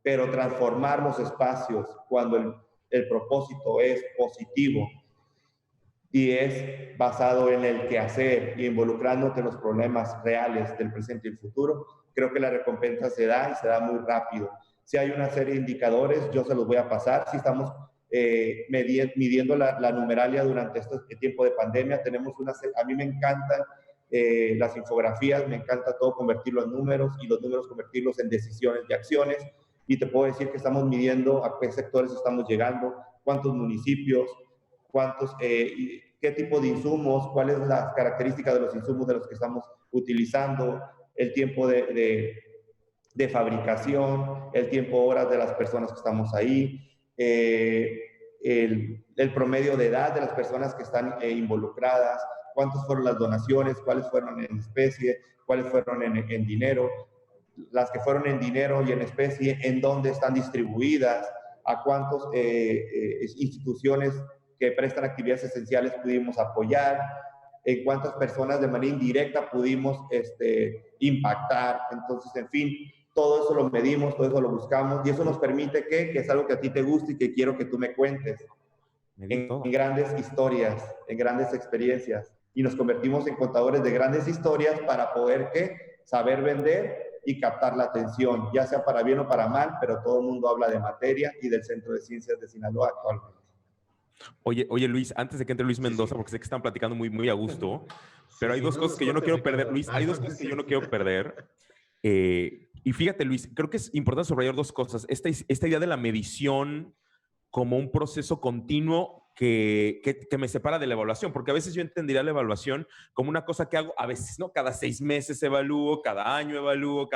pero transformar los espacios cuando el propósito es positivo y es basado en el quehacer y involucrándote en los problemas reales del presente y el futuro, creo que la recompensa se da y se da muy rápido. Si hay una serie de indicadores, yo se los voy a pasar. Si estamos midiendo la numeralia durante este tiempo de pandemia, tenemos a mí me encantan las infografías, me encanta todo convertirlo en números y los números convertirlos en decisiones y acciones. Y te puedo decir que estamos midiendo a qué sectores estamos llegando, cuántos municipios, qué tipo de insumos, cuáles son las características de los insumos de los que estamos utilizando, el tiempo de fabricación, el tiempo horas de las personas que estamos ahí, el promedio de edad de las personas que están involucradas, cuántas fueron las donaciones, cuáles fueron en especie, cuáles fueron en dinero, las que fueron en dinero y en especie, en dónde están distribuidas, a cuántas instituciones que prestan actividades esenciales pudimos apoyar, en cuántas personas de manera indirecta pudimos impactar. Entonces, en fin, todo eso lo medimos, todo eso lo buscamos, y eso nos permite que es algo que a ti te gusta y que quiero que tú me cuentes, en grandes historias, en grandes experiencias, y nos convertimos en contadores de grandes historias para poder saber vender y captar la atención, ya sea para bien o para mal, pero todo el mundo habla de materia y del Centro de Ciencias de Sinaloa actualmente. Oye, Luis, antes de que entre Luis Mendoza, porque sé que están platicando muy a gusto, pero hay dos cosas que yo no quiero perder, Luis, hay dos cosas que yo no quiero perder. Y fíjate, Luis, creo que es importante subrayar dos cosas. Esta idea de la medición como un proceso continuo que me separa de la evaluación, porque a veces yo entendería la evaluación como una cosa que hago a veces, ¿no? Cada 6 meses evalúo, cada año evalúo,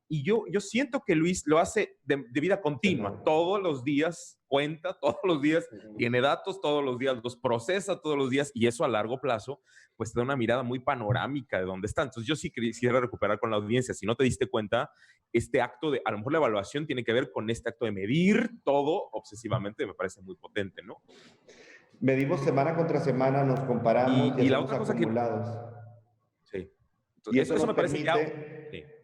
Y yo siento que Luis lo hace de vida continua, todos los días cuenta, todos los días tiene datos, todos los días los procesa, todos los días, y eso a largo plazo, pues te da una mirada muy panorámica de dónde está. Entonces yo sí quisiera recuperar con la audiencia, si no te diste cuenta, este acto a lo mejor la evaluación tiene que ver con este acto de medir todo obsesivamente, me parece muy potente, ¿no? Medimos semana contra semana, nos comparamos y la otra cosa acumulados. Sí. Entonces, Y eso me parece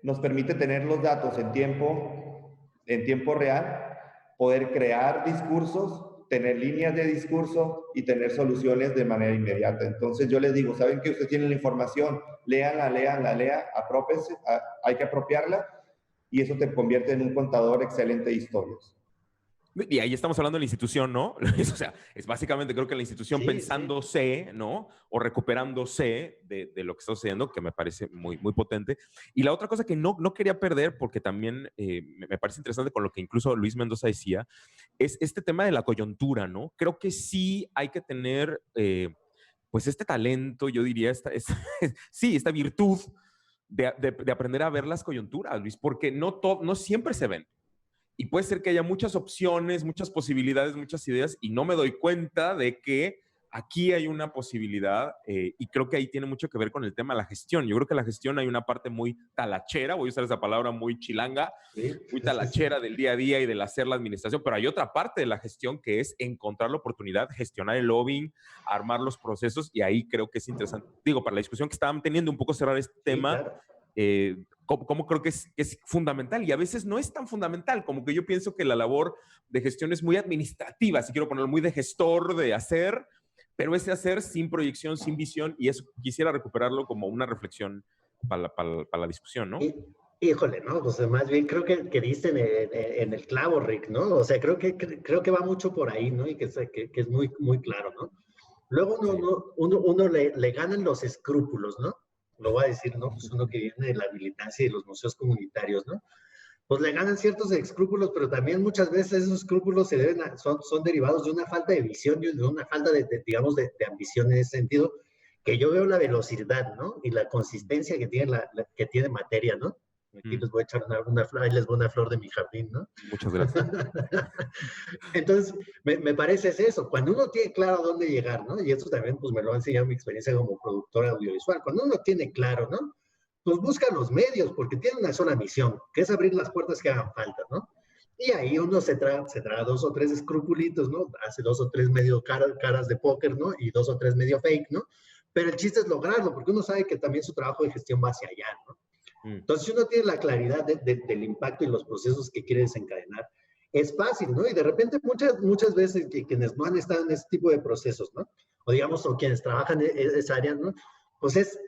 nos permite tener los datos en tiempo real, poder crear discursos, tener líneas de discurso y tener soluciones de manera inmediata. Entonces yo les digo, ¿saben que ustedes tienen la información? Léanla, apropiense, hay que apropiarla, y eso te convierte en un contador excelente de historias. Y ahí estamos hablando de la institución, ¿no? O sea, es básicamente creo que la institución pensándose, ¿no? O recuperándose de lo que está sucediendo, que me parece muy potente. Y la otra cosa que no quería perder, porque también me parece interesante con lo que incluso Luis Mendoza decía, es este tema de la coyuntura, ¿no? Creo que sí hay que tener, pues, este talento, yo diría, esta virtud de aprender a ver las coyunturas, Luis, porque no siempre se ven. Y puede ser que haya muchas opciones, muchas posibilidades, muchas ideas, y no me doy cuenta de que aquí hay una posibilidad, y creo que ahí tiene mucho que ver con el tema de la gestión. Yo creo que la gestión hay una parte muy talachera, voy a usar esa palabra muy chilanga, muy talachera del día a día y del hacer la administración, pero hay otra parte de la gestión que es encontrar la oportunidad, gestionar el lobbying, armar los procesos, y ahí creo que es interesante. Digo, para la discusión que estaban teniendo, un poco cerrar este tema, claro. Como creo que es fundamental, y a veces no es tan fundamental, como que yo pienso que la labor de gestión es muy administrativa, si quiero ponerlo, muy de gestor, de hacer, pero ese hacer sin proyección, sin visión, y eso quisiera recuperarlo como una reflexión para la discusión, ¿no? Híjole, ¿no? Pues más bien creo que diste en el clavo, Rick, ¿no? O sea, creo que va mucho por ahí, ¿no? Y que es muy claro, ¿no? Luego uno le ganan los escrúpulos, ¿no? Lo voy a decir, ¿no? Pues uno que viene de la militancia y de los museos comunitarios, ¿no? pues le ganan ciertos escrúpulos, pero también muchas veces esos escrúpulos son derivados de una falta de visión y de una falta digamos, de ambición en ese sentido, que yo veo la velocidad, ¿no? Y la consistencia que tiene, que tiene materia, ¿no? Aquí les voy a echar una flor de mi jardín, ¿no? Muchas gracias. Entonces, me parece eso, cuando uno tiene claro a dónde llegar, ¿no? Y esto también, pues, me lo ha enseñado mi experiencia como productor audiovisual. Cuando uno tiene claro, ¿no? Pues busca los medios, porque tiene una sola misión, que es abrir las puertas que hagan falta, ¿no? Y ahí uno se traga 2 o 3 escrupulitos, ¿no? Hace 2 o 3 medio caras de póker, ¿no? Y 2 o 3 medio fake, ¿no? Pero el chiste es lograrlo, porque uno sabe que también su trabajo de gestión va hacia allá, ¿no? Entonces, si uno tiene la claridad del impacto y los procesos que quiere desencadenar, es fácil, ¿no? Y de repente muchas veces quienes no han estado en ese tipo de procesos, ¿no? O digamos, o quienes trabajan en esa área, ¿no? Pues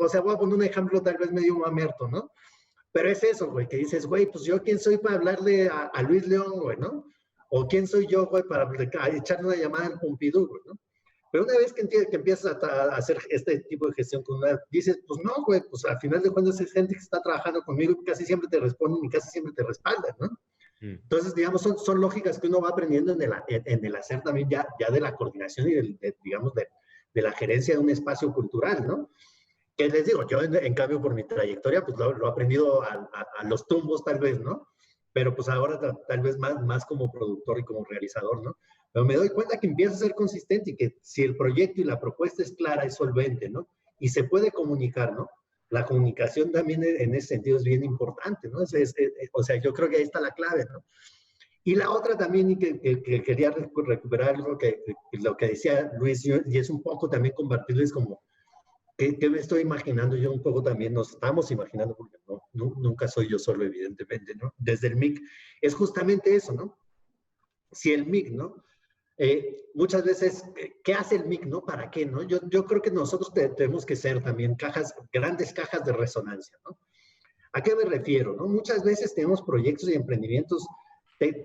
o sea, voy a poner un ejemplo tal vez medio mamerto, ¿no? Pero es eso, güey, que dices, güey, pues yo quién soy para hablarle a Luis León, güey, ¿no? O quién soy yo, güey, para echarle una llamada en Pompidou, güey, ¿no? Pero una vez que empiezas a hacer este tipo de gestión con dices, pues no, güey, pues al final de cuentas es gente que está trabajando conmigo y casi siempre te responden y casi siempre te respaldan, ¿no? Entonces, digamos, son lógicas que uno va aprendiendo en el hacer también ya de la coordinación y, digamos, de la gerencia de un espacio cultural, ¿no? Que les digo, yo en cambio por mi trayectoria, pues lo he aprendido a los tumbos tal vez, ¿no? Pero pues ahora tal vez más como productor y como realizador, ¿no? Pero me doy cuenta que empieza a ser consistente y que si el proyecto y la propuesta es clara, es solvente, ¿no? Y se puede comunicar, ¿no? La comunicación también en ese sentido es bien importante, ¿no? O sea, yo creo que ahí está la clave, ¿no? Y la otra también, y que quería recuperar lo que decía Luis, y es un poco también compartirles como, ¿qué me estoy imaginando yo un poco también? Nos estamos imaginando, porque nunca soy yo solo, evidentemente, ¿no? Desde el MIC, es justamente eso, ¿no? Si el MIC, ¿no? Muchas veces, ¿qué hace el MIC, no? ¿Para qué, no? Yo creo que nosotros tenemos que ser también grandes cajas de resonancia, ¿no? ¿A qué me refiero, no? Muchas veces tenemos proyectos y emprendimientos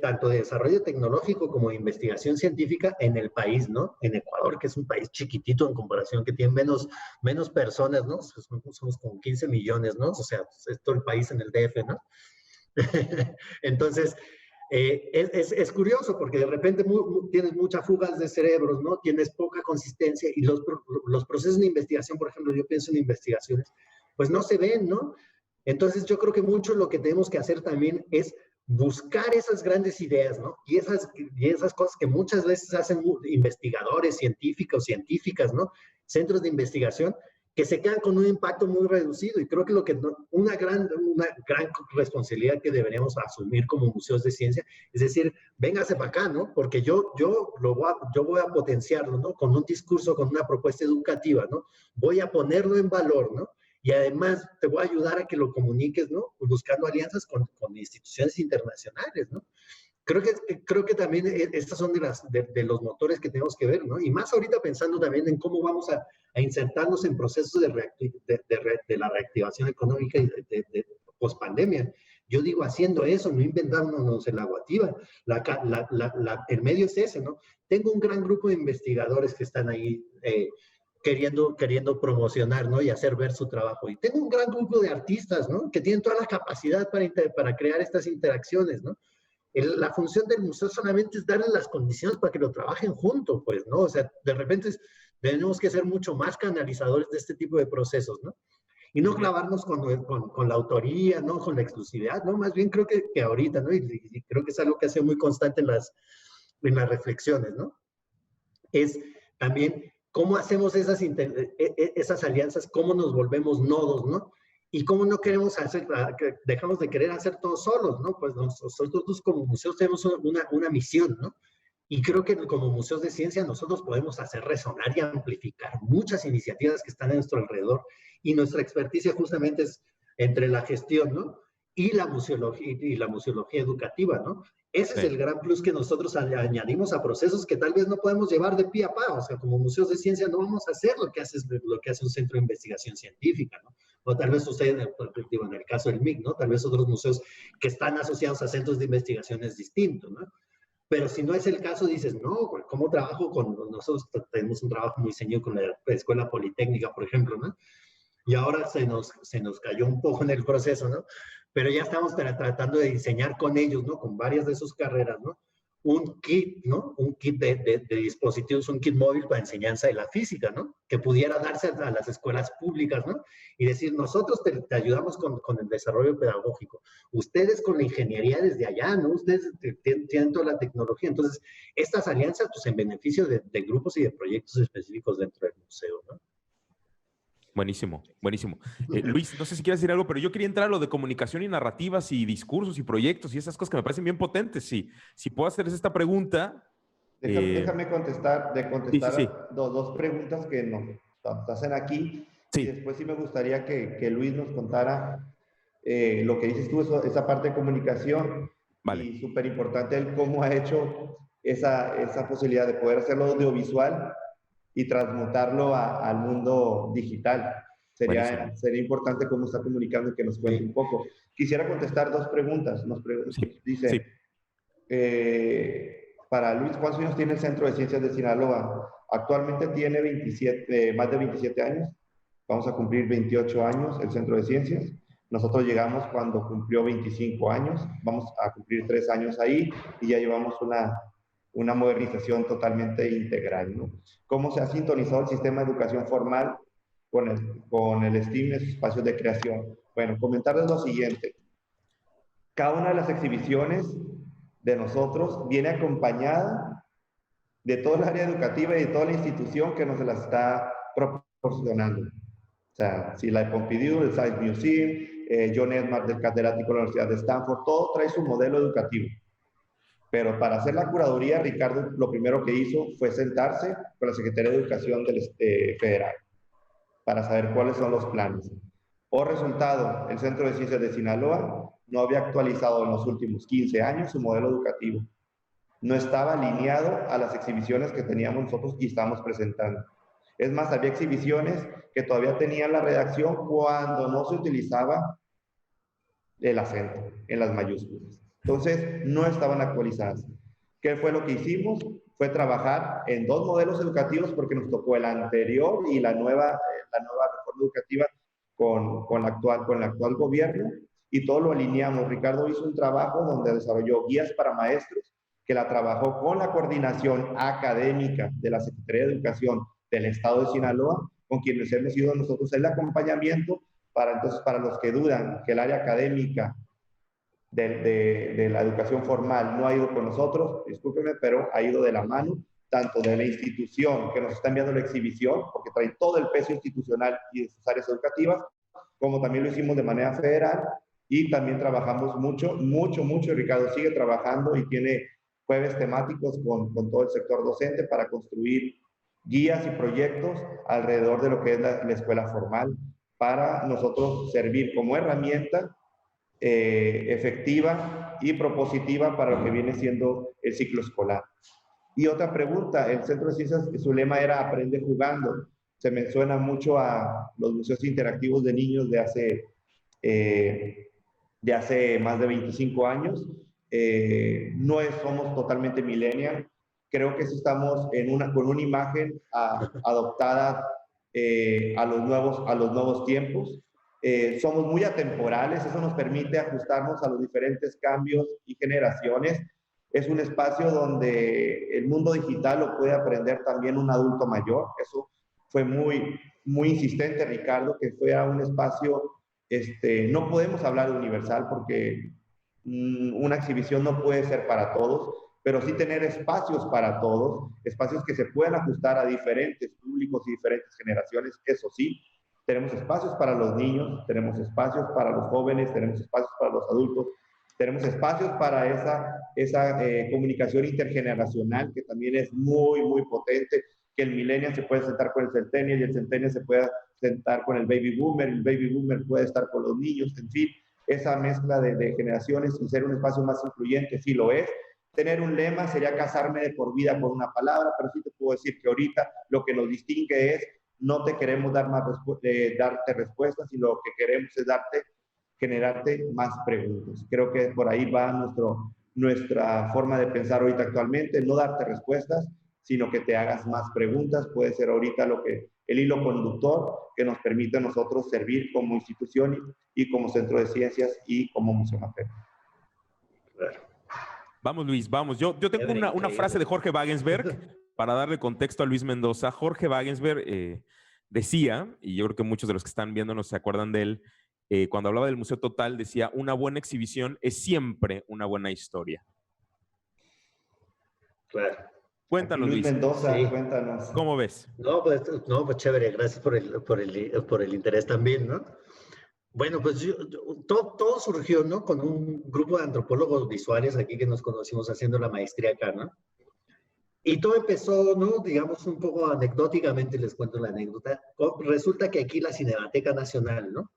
tanto de desarrollo tecnológico como de investigación científica en el país, ¿no? En Ecuador, que es un país chiquitito en comparación, que tiene menos personas, ¿no? Somos como 15 millones, ¿no? O sea, es todo el país en el DF, ¿no? Entonces, es curioso porque de repente tienes muchas fugas de cerebros, ¿no? Tienes poca consistencia y los procesos de investigación, por ejemplo, yo pienso en investigaciones, pues no se ven, ¿no? Entonces yo creo que mucho lo que tenemos que hacer también es buscar esas grandes ideas, ¿no? Y esas cosas que muchas veces hacen investigadores, científicos, científicas, ¿no? Centros de investigación, que se quedan con un impacto muy reducido. Y creo que una gran responsabilidad que deberíamos asumir como museos de ciencia, es decir, véngase para acá, ¿no? Porque yo voy a potenciarlo, ¿no? Con un discurso, con una propuesta educativa, ¿no? Voy a ponerlo en valor, ¿no? Y además te voy a ayudar a que lo comuniques, ¿no? Buscando alianzas con instituciones internacionales, ¿no? Creo que también estas son de los motores que tenemos que ver, ¿no? Y más ahorita pensando también en cómo vamos a insertarnos en procesos de la reactivación económica y de pospandemia. Yo digo, haciendo eso, no inventándonos el aguativa. El medio es ese, ¿no? Tengo un gran grupo de investigadores que están ahí queriendo promocionar, ¿no? Y hacer ver su trabajo. Y tengo un gran grupo de artistas, ¿no? Que tienen toda la capacidad para crear estas interacciones, ¿no? La función del museo solamente es darle las condiciones para que lo trabajen juntos, pues, ¿no? O sea, de repente tenemos que ser mucho más canalizadores de este tipo de procesos, ¿no? Y no clavarnos con la autoría, ¿no? Con la exclusividad, ¿no? Más bien creo que ahorita, ¿no? Y creo que es algo que ha sido muy constante en las reflexiones, ¿no? Es también cómo hacemos esas alianzas, cómo nos volvemos nodos, ¿no? Y cómo no queremos dejamos de querer hacer todo solos, ¿no? Pues nosotros como museos tenemos una misión, ¿no? Y creo que como museos de ciencia nosotros podemos hacer resonar y amplificar muchas iniciativas que están a nuestro alrededor. Y nuestra experticia justamente es entre la gestión, ¿no? Y la museología educativa, ¿no? Ese es el gran plus que nosotros añadimos a procesos que tal vez no podemos llevar de pie a pa. O sea, como museos de ciencia no vamos a hacer lo que hace un centro de investigación científica, ¿no? O tal vez usted, en el caso del MIC, ¿no? Tal vez otros museos que están asociados a centros de investigación es distinto, ¿no? Pero si no es el caso, dices, no, ¿cómo trabajo nosotros tenemos un trabajo muy ceñido con la Escuela Politécnica, por ejemplo, ¿no? Y ahora se nos cayó un poco en el proceso, ¿no? pero ya estamos tratando de diseñar con ellos, ¿no? Con varias de sus carreras, ¿no? Un kit, ¿no? Un kit de dispositivos, un kit móvil para enseñanza de la física, ¿no? Que pudiera darse a las escuelas públicas, ¿no? Y decir, nosotros te ayudamos con el desarrollo pedagógico, ustedes con la ingeniería desde allá, ¿no? Ustedes tienen toda la tecnología. Entonces, estas alianzas, pues en beneficio de grupos y de proyectos específicos dentro del museo, ¿no? Buenísimo, buenísimo. Luis, no sé si quieres decir algo, pero yo quería entrar a lo de comunicación y narrativas y discursos y proyectos y esas cosas que me parecen bien potentes. Si puedo hacerles esta pregunta. Déjame contestar Sí. dos preguntas que nos hacen aquí. Sí. Y después sí me gustaría que Luis nos contara lo que dices tú, esa parte de comunicación. Vale. Y súper importante el cómo ha hecho esa posibilidad de poder hacerlo audiovisual y transmutarlo al mundo digital. Sería importante cómo está comunicando y que nos cuente un poco. Quisiera contestar dos preguntas. Dice, para Luis, ¿cuántos años tiene el Centro de Ciencias de Sinaloa? Actualmente tiene más de 27 años. Vamos a cumplir 28 años el Centro de Ciencias. Nosotros llegamos cuando cumplió 25 años. Vamos a cumplir 3 años ahí y ya llevamos una modernización totalmente integral, ¿no? ¿Cómo se ha sintonizado el sistema de educación formal con el STEAM en sus espacios de creación? Bueno, comentarles lo siguiente. Cada una de las exhibiciones de nosotros viene acompañada de toda el área educativa y de toda la institución que nos la está proporcionando. O sea, si la de Pompidou, el Science Museum, John Edmar del catedrático de la Universidad de Stanford, todo trae su modelo educativo. Pero para hacer la curaduría, Ricardo lo primero que hizo fue sentarse con la Secretaría de Educación Federal para saber cuáles son los planes. Por resultado, el Centro de Ciencias de Sinaloa no había actualizado en los últimos 15 años su modelo educativo. No estaba alineado a las exhibiciones que teníamos nosotros y estamos presentando. Es más, había exhibiciones que todavía tenían la redacción cuando no se utilizaba el acento en las mayúsculas. Entonces, no estaban actualizadas. ¿Qué fue lo que hicimos? Fue trabajar en dos modelos educativos porque nos tocó el anterior y la nueva reforma educativa con el actual gobierno, y todo lo alineamos. Ricardo hizo un trabajo donde desarrolló guías para maestros, que la trabajó con la coordinación académica de la Secretaría de Educación del Estado de Sinaloa, con quienes hemos sido nosotros el acompañamiento para los que dudan que el área académica de la educación formal no ha ido con nosotros, discúlpenme, pero ha ido de la mano, tanto de la institución que nos está enviando la exhibición, porque trae todo el peso institucional y de sus áreas educativas, como también lo hicimos de manera federal, y también trabajamos mucho, Ricardo sigue trabajando y tiene jueves temáticos con todo el sector docente para construir guías y proyectos alrededor de lo que es la escuela formal, para nosotros servir como herramienta efectiva y propositiva para lo que viene siendo el ciclo escolar. Y otra pregunta, el Centro de Ciencias, su lema era Aprende jugando. Se me suena mucho a los museos interactivos de niños de hace más de 25 años. No somos totalmente millennial. Creo que estamos con una imagen adoptada a los nuevos tiempos. Somos muy atemporales, eso nos permite ajustarnos a los diferentes cambios y generaciones. Es un espacio donde el mundo digital lo puede aprender también un adulto mayor. Eso fue muy insistente, Ricardo, que fuera un espacio, no podemos hablar de universal porque una exhibición no puede ser para todos, pero sí tener espacios para todos, espacios que se puedan ajustar a diferentes públicos y diferentes generaciones, eso sí. Tenemos espacios para los niños, tenemos espacios para los jóvenes, tenemos espacios para los adultos, tenemos espacios para esa comunicación intergeneracional que también es muy potente, que el millennial se puede sentar con el centennial y el centennial se puede sentar con el baby boomer puede estar con los niños, en fin, esa mezcla de generaciones y ser un espacio más incluyente, sí lo es. Tener un lema sería casarme de por vida con una palabra, pero sí te puedo decir que ahorita lo que nos distingue es no te queremos darte respuestas, sino lo que queremos es generarte más preguntas. Creo que por ahí va nuestra forma de pensar ahorita actualmente, no darte respuestas, sino que te hagas más preguntas. Puede ser ahorita lo que el hilo conductor que nos permite a nosotros servir como institución y como centro de ciencias y como Museo Materno. Vamos, Luis, vamos. Yo tengo una frase de Jorge Wagensberg para darle contexto a Luis Mendoza. Jorge Wagensberg decía, y yo creo que muchos de los que están viéndonos se acuerdan de él, cuando hablaba del Museo Total, decía, una buena exhibición es siempre una buena historia. Claro. Cuéntanos, Luis Mendoza, sí. Cuéntanos. ¿Cómo ves? No, pues chévere, gracias por el interés también, ¿no? Bueno, pues todo surgió, ¿no? Con un grupo de antropólogos visuales aquí que nos conocimos haciendo la maestría acá, ¿no? Y todo empezó, ¿no? Digamos, un poco anecdóticamente, les cuento la anécdota. Resulta que aquí la Cinemateca Nacional, ¿no?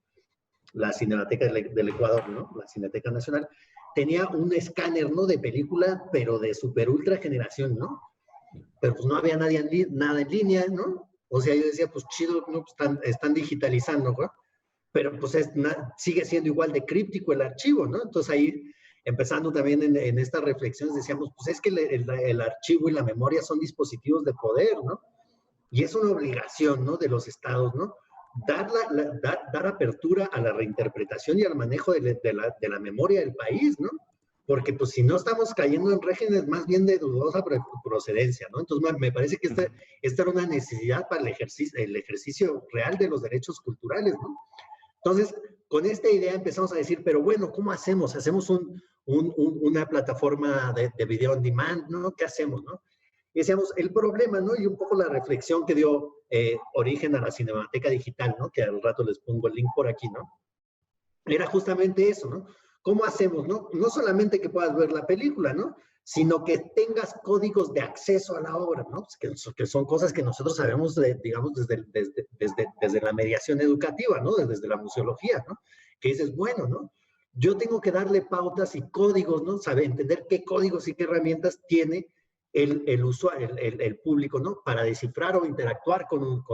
La Cinemateca del Ecuador, ¿no? La Cineteca Nacional, tenía un escáner, ¿no? De película, pero de super ultra generación, ¿no? Pero pues no había nada en línea, ¿no? O sea, yo decía, pues chido, ¿no? Pues están digitalizando, ¿no? Pero pues sigue siendo igual de críptico el archivo, ¿no? Entonces ahí, empezando también en estas reflexiones, decíamos, pues es que el archivo y la memoria son dispositivos de poder, ¿no? Y es una obligación, ¿no? De los estados, ¿no? Dar apertura a la reinterpretación y al manejo de la memoria del país, ¿no? Porque pues si no estamos cayendo en regímenes más bien de dudosa procedencia, ¿no? Entonces me parece que esta era una necesidad para el ejercicio real de los derechos culturales, ¿no? Entonces, con esta idea empezamos a decir, pero bueno, ¿cómo hacemos? ¿Hacemos una plataforma de video on demand, ¿no? ¿Qué hacemos, no? Y decíamos, el problema, ¿no? Y un poco la reflexión que dio origen a la Cinemateca Digital, ¿no? Que al rato les pongo el link por aquí, ¿no? Era justamente eso, ¿no? ¿Cómo hacemos, no? No solamente que puedas ver la película, ¿no? Sino que tengas códigos de acceso a la obra, ¿no? Que son cosas que nosotros sabemos, digamos, desde la mediación educativa, ¿no? Desde la museología, ¿no? Que dices, bueno, ¿no? Yo tengo que darle pautas y códigos, ¿no? Saber entender qué códigos y qué herramientas tiene el usuario, el público, ¿no? Para descifrar o interactuar con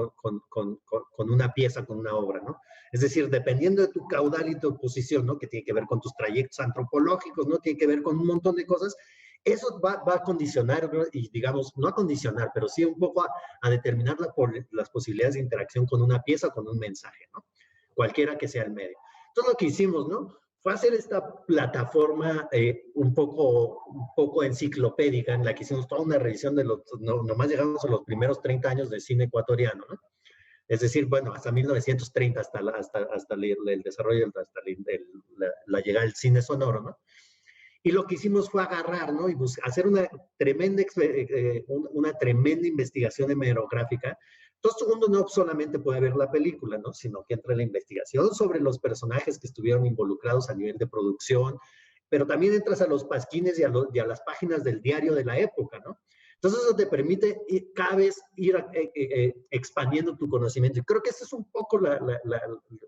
una pieza, con una obra, ¿no? Es decir, dependiendo de tu caudal y tu posición, ¿no? Que tiene que ver con tus trayectos antropológicos, ¿no? Tiene que ver con un montón de cosas. Eso va a condicionar, ¿no? Y digamos, no a condicionar, pero sí un poco a determinar las posibilidades de interacción con una pieza o con un mensaje, ¿no? Cualquiera que sea el medio. Entonces, lo que hicimos, ¿no? Fue hacer esta plataforma un poco enciclopédica, en la que hicimos toda una revisión de nomás llegamos a los primeros 30 años del cine ecuatoriano, ¿no? Es decir, bueno, hasta 1930, hasta el desarrollo, hasta la llegada del cine sonoro, ¿no? Y lo que hicimos fue agarrar, ¿no? Y hacer una tremenda investigación hemerográfica. Entonces, uno no solamente puede ver la película, ¿no? Sino que entra en la investigación sobre los personajes que estuvieron involucrados a nivel de producción, pero también entras a los pasquines y a las páginas del diario de la época, ¿no? Entonces, eso te permite cada vez ir expandiendo tu conocimiento. Y creo que ese es un poco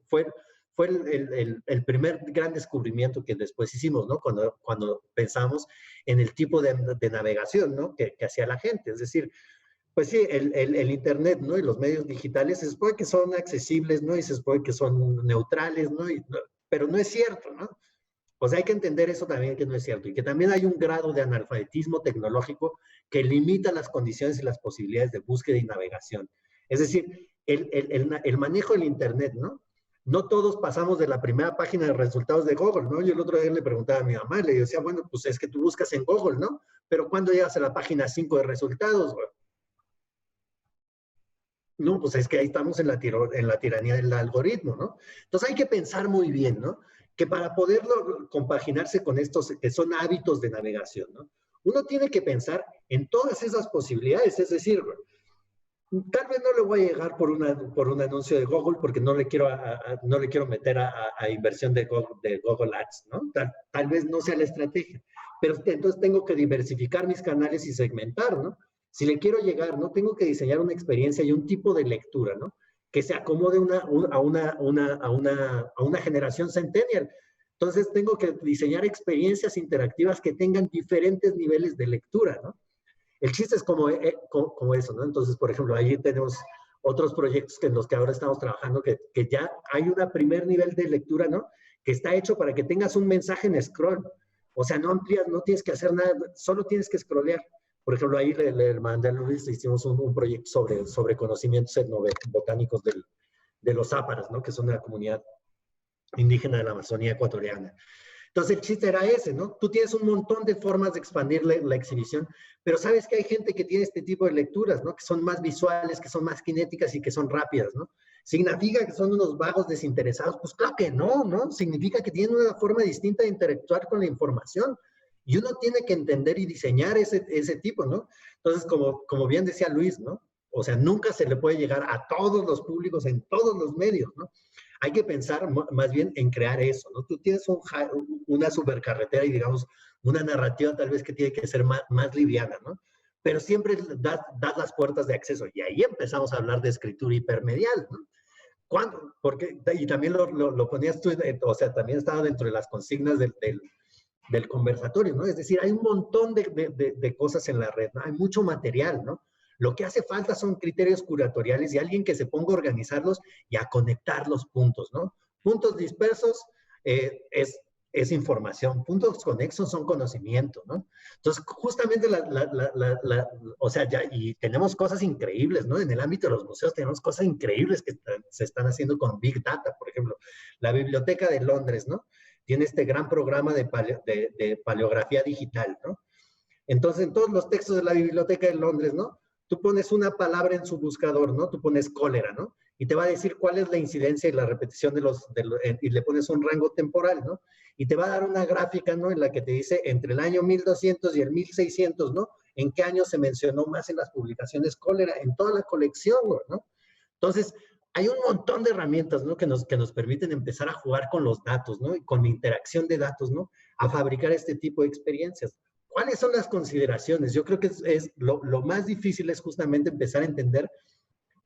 fue el primer gran descubrimiento que después hicimos, ¿no? Cuando pensamos en el tipo de navegación, ¿no? Que hacía la gente. Es decir, pues sí, el Internet, ¿no? Y los medios digitales se supone que son accesibles, ¿no? Y se supone que son neutrales, ¿no? Pero no es cierto, ¿no? O sea, hay que entender eso también, que no es cierto. Y que también hay un grado de analfabetismo tecnológico que limita las condiciones y las posibilidades de búsqueda y navegación. Es decir, el manejo del Internet, ¿no? No todos pasamos de la primera página de resultados de Google, ¿no? Yo el otro día le preguntaba a mi mamá, le decía, bueno, pues es que tú buscas en Google, ¿no? Pero ¿cuándo llegas a la página 5 de resultados, güey? No, pues es que ahí estamos en la tiranía del algoritmo, ¿no? Entonces hay que pensar muy bien, ¿no? Que para poderlo compaginarse con estos, que son hábitos de navegación, ¿no? Uno tiene que pensar en todas esas posibilidades, es decir, tal vez no le voy a llegar por un anuncio de Google porque no le quiero meter a inversión de Google Ads, ¿no? Tal vez no sea la estrategia, pero entonces tengo que diversificar mis canales y segmentar, ¿no? Si le quiero llegar, ¿no? Tengo que diseñar una experiencia y un tipo de lectura, ¿no? Que se acomode a una generación centennial. Entonces tengo que diseñar experiencias interactivas que tengan diferentes niveles de lectura, ¿no? El chiste es como eso, ¿no? Entonces, por ejemplo, ahí tenemos otros proyectos en los que ahora estamos trabajando que ya hay un primer nivel de lectura, ¿no? Que está hecho para que tengas un mensaje en scroll. O sea, no amplías, no tienes que hacer nada, solo tienes que scrollear. Por ejemplo, ahí le mandé a Luis, hicimos un proyecto sobre conocimientos etnobotánicos de los áparas, ¿no? Que son una comunidad indígena de la Amazonía ecuatoriana. Entonces el chiste era ese, ¿no? Tú tienes un montón de formas de expandir la exhibición, pero sabes que hay gente que tiene este tipo de lecturas, ¿no? Que son más visuales, que son más cinéticas y que son rápidas, ¿no? ¿Significa que son unos vagos desinteresados? Pues claro que no, ¿no? Significa que tienen una forma distinta de interactuar con la información. Y uno tiene que entender y diseñar ese tipo, ¿no? Entonces, como bien decía Luis, ¿no? O sea, nunca se le puede llegar a todos los públicos en todos los medios, ¿no? Hay que pensar más bien en crear eso, ¿no? Tú tienes una supercarretera y, digamos, una narrativa tal vez que tiene que ser más liviana, ¿no? Pero siempre das las puertas de acceso. Y ahí empezamos a hablar de escritura hipermedial, ¿no? ¿Cuándo? Porque, y también lo ponías tú, o sea, también estaba dentro de las consignas del conversatorio, ¿no? Es decir, hay un montón de cosas en la red, ¿no? Hay mucho material, ¿no? Lo que hace falta son criterios curatoriales y alguien que se ponga a organizarlos y a conectar los puntos, ¿no? Puntos dispersos es información, puntos conexos son conocimiento, ¿no? Entonces, justamente o sea, ya, y tenemos cosas increíbles, ¿no? En el ámbito de los museos tenemos cosas increíbles que se están haciendo con Big Data, por ejemplo, la Biblioteca de Londres, ¿no? Tiene este gran programa de paleografía digital, ¿no? Entonces, en todos los textos de la Biblioteca de Londres, ¿no? Tú pones una palabra en su buscador, ¿no? Tú pones cólera, ¿no? Y te va a decir cuál es la incidencia y la repetición y le pones un rango temporal, ¿no? Y te va a dar una gráfica, ¿no? En la que te dice entre el año 1200 y el 1600, ¿no? En qué año se mencionó más en las publicaciones cólera, en toda la colección, ¿no? Entonces, hay un montón de herramientas, ¿no? Que nos permiten empezar a jugar con los datos, ¿no? Y con la interacción de datos, ¿no? A fabricar este tipo de experiencias. ¿Cuáles son las consideraciones? Yo creo que lo más difícil es justamente empezar a entender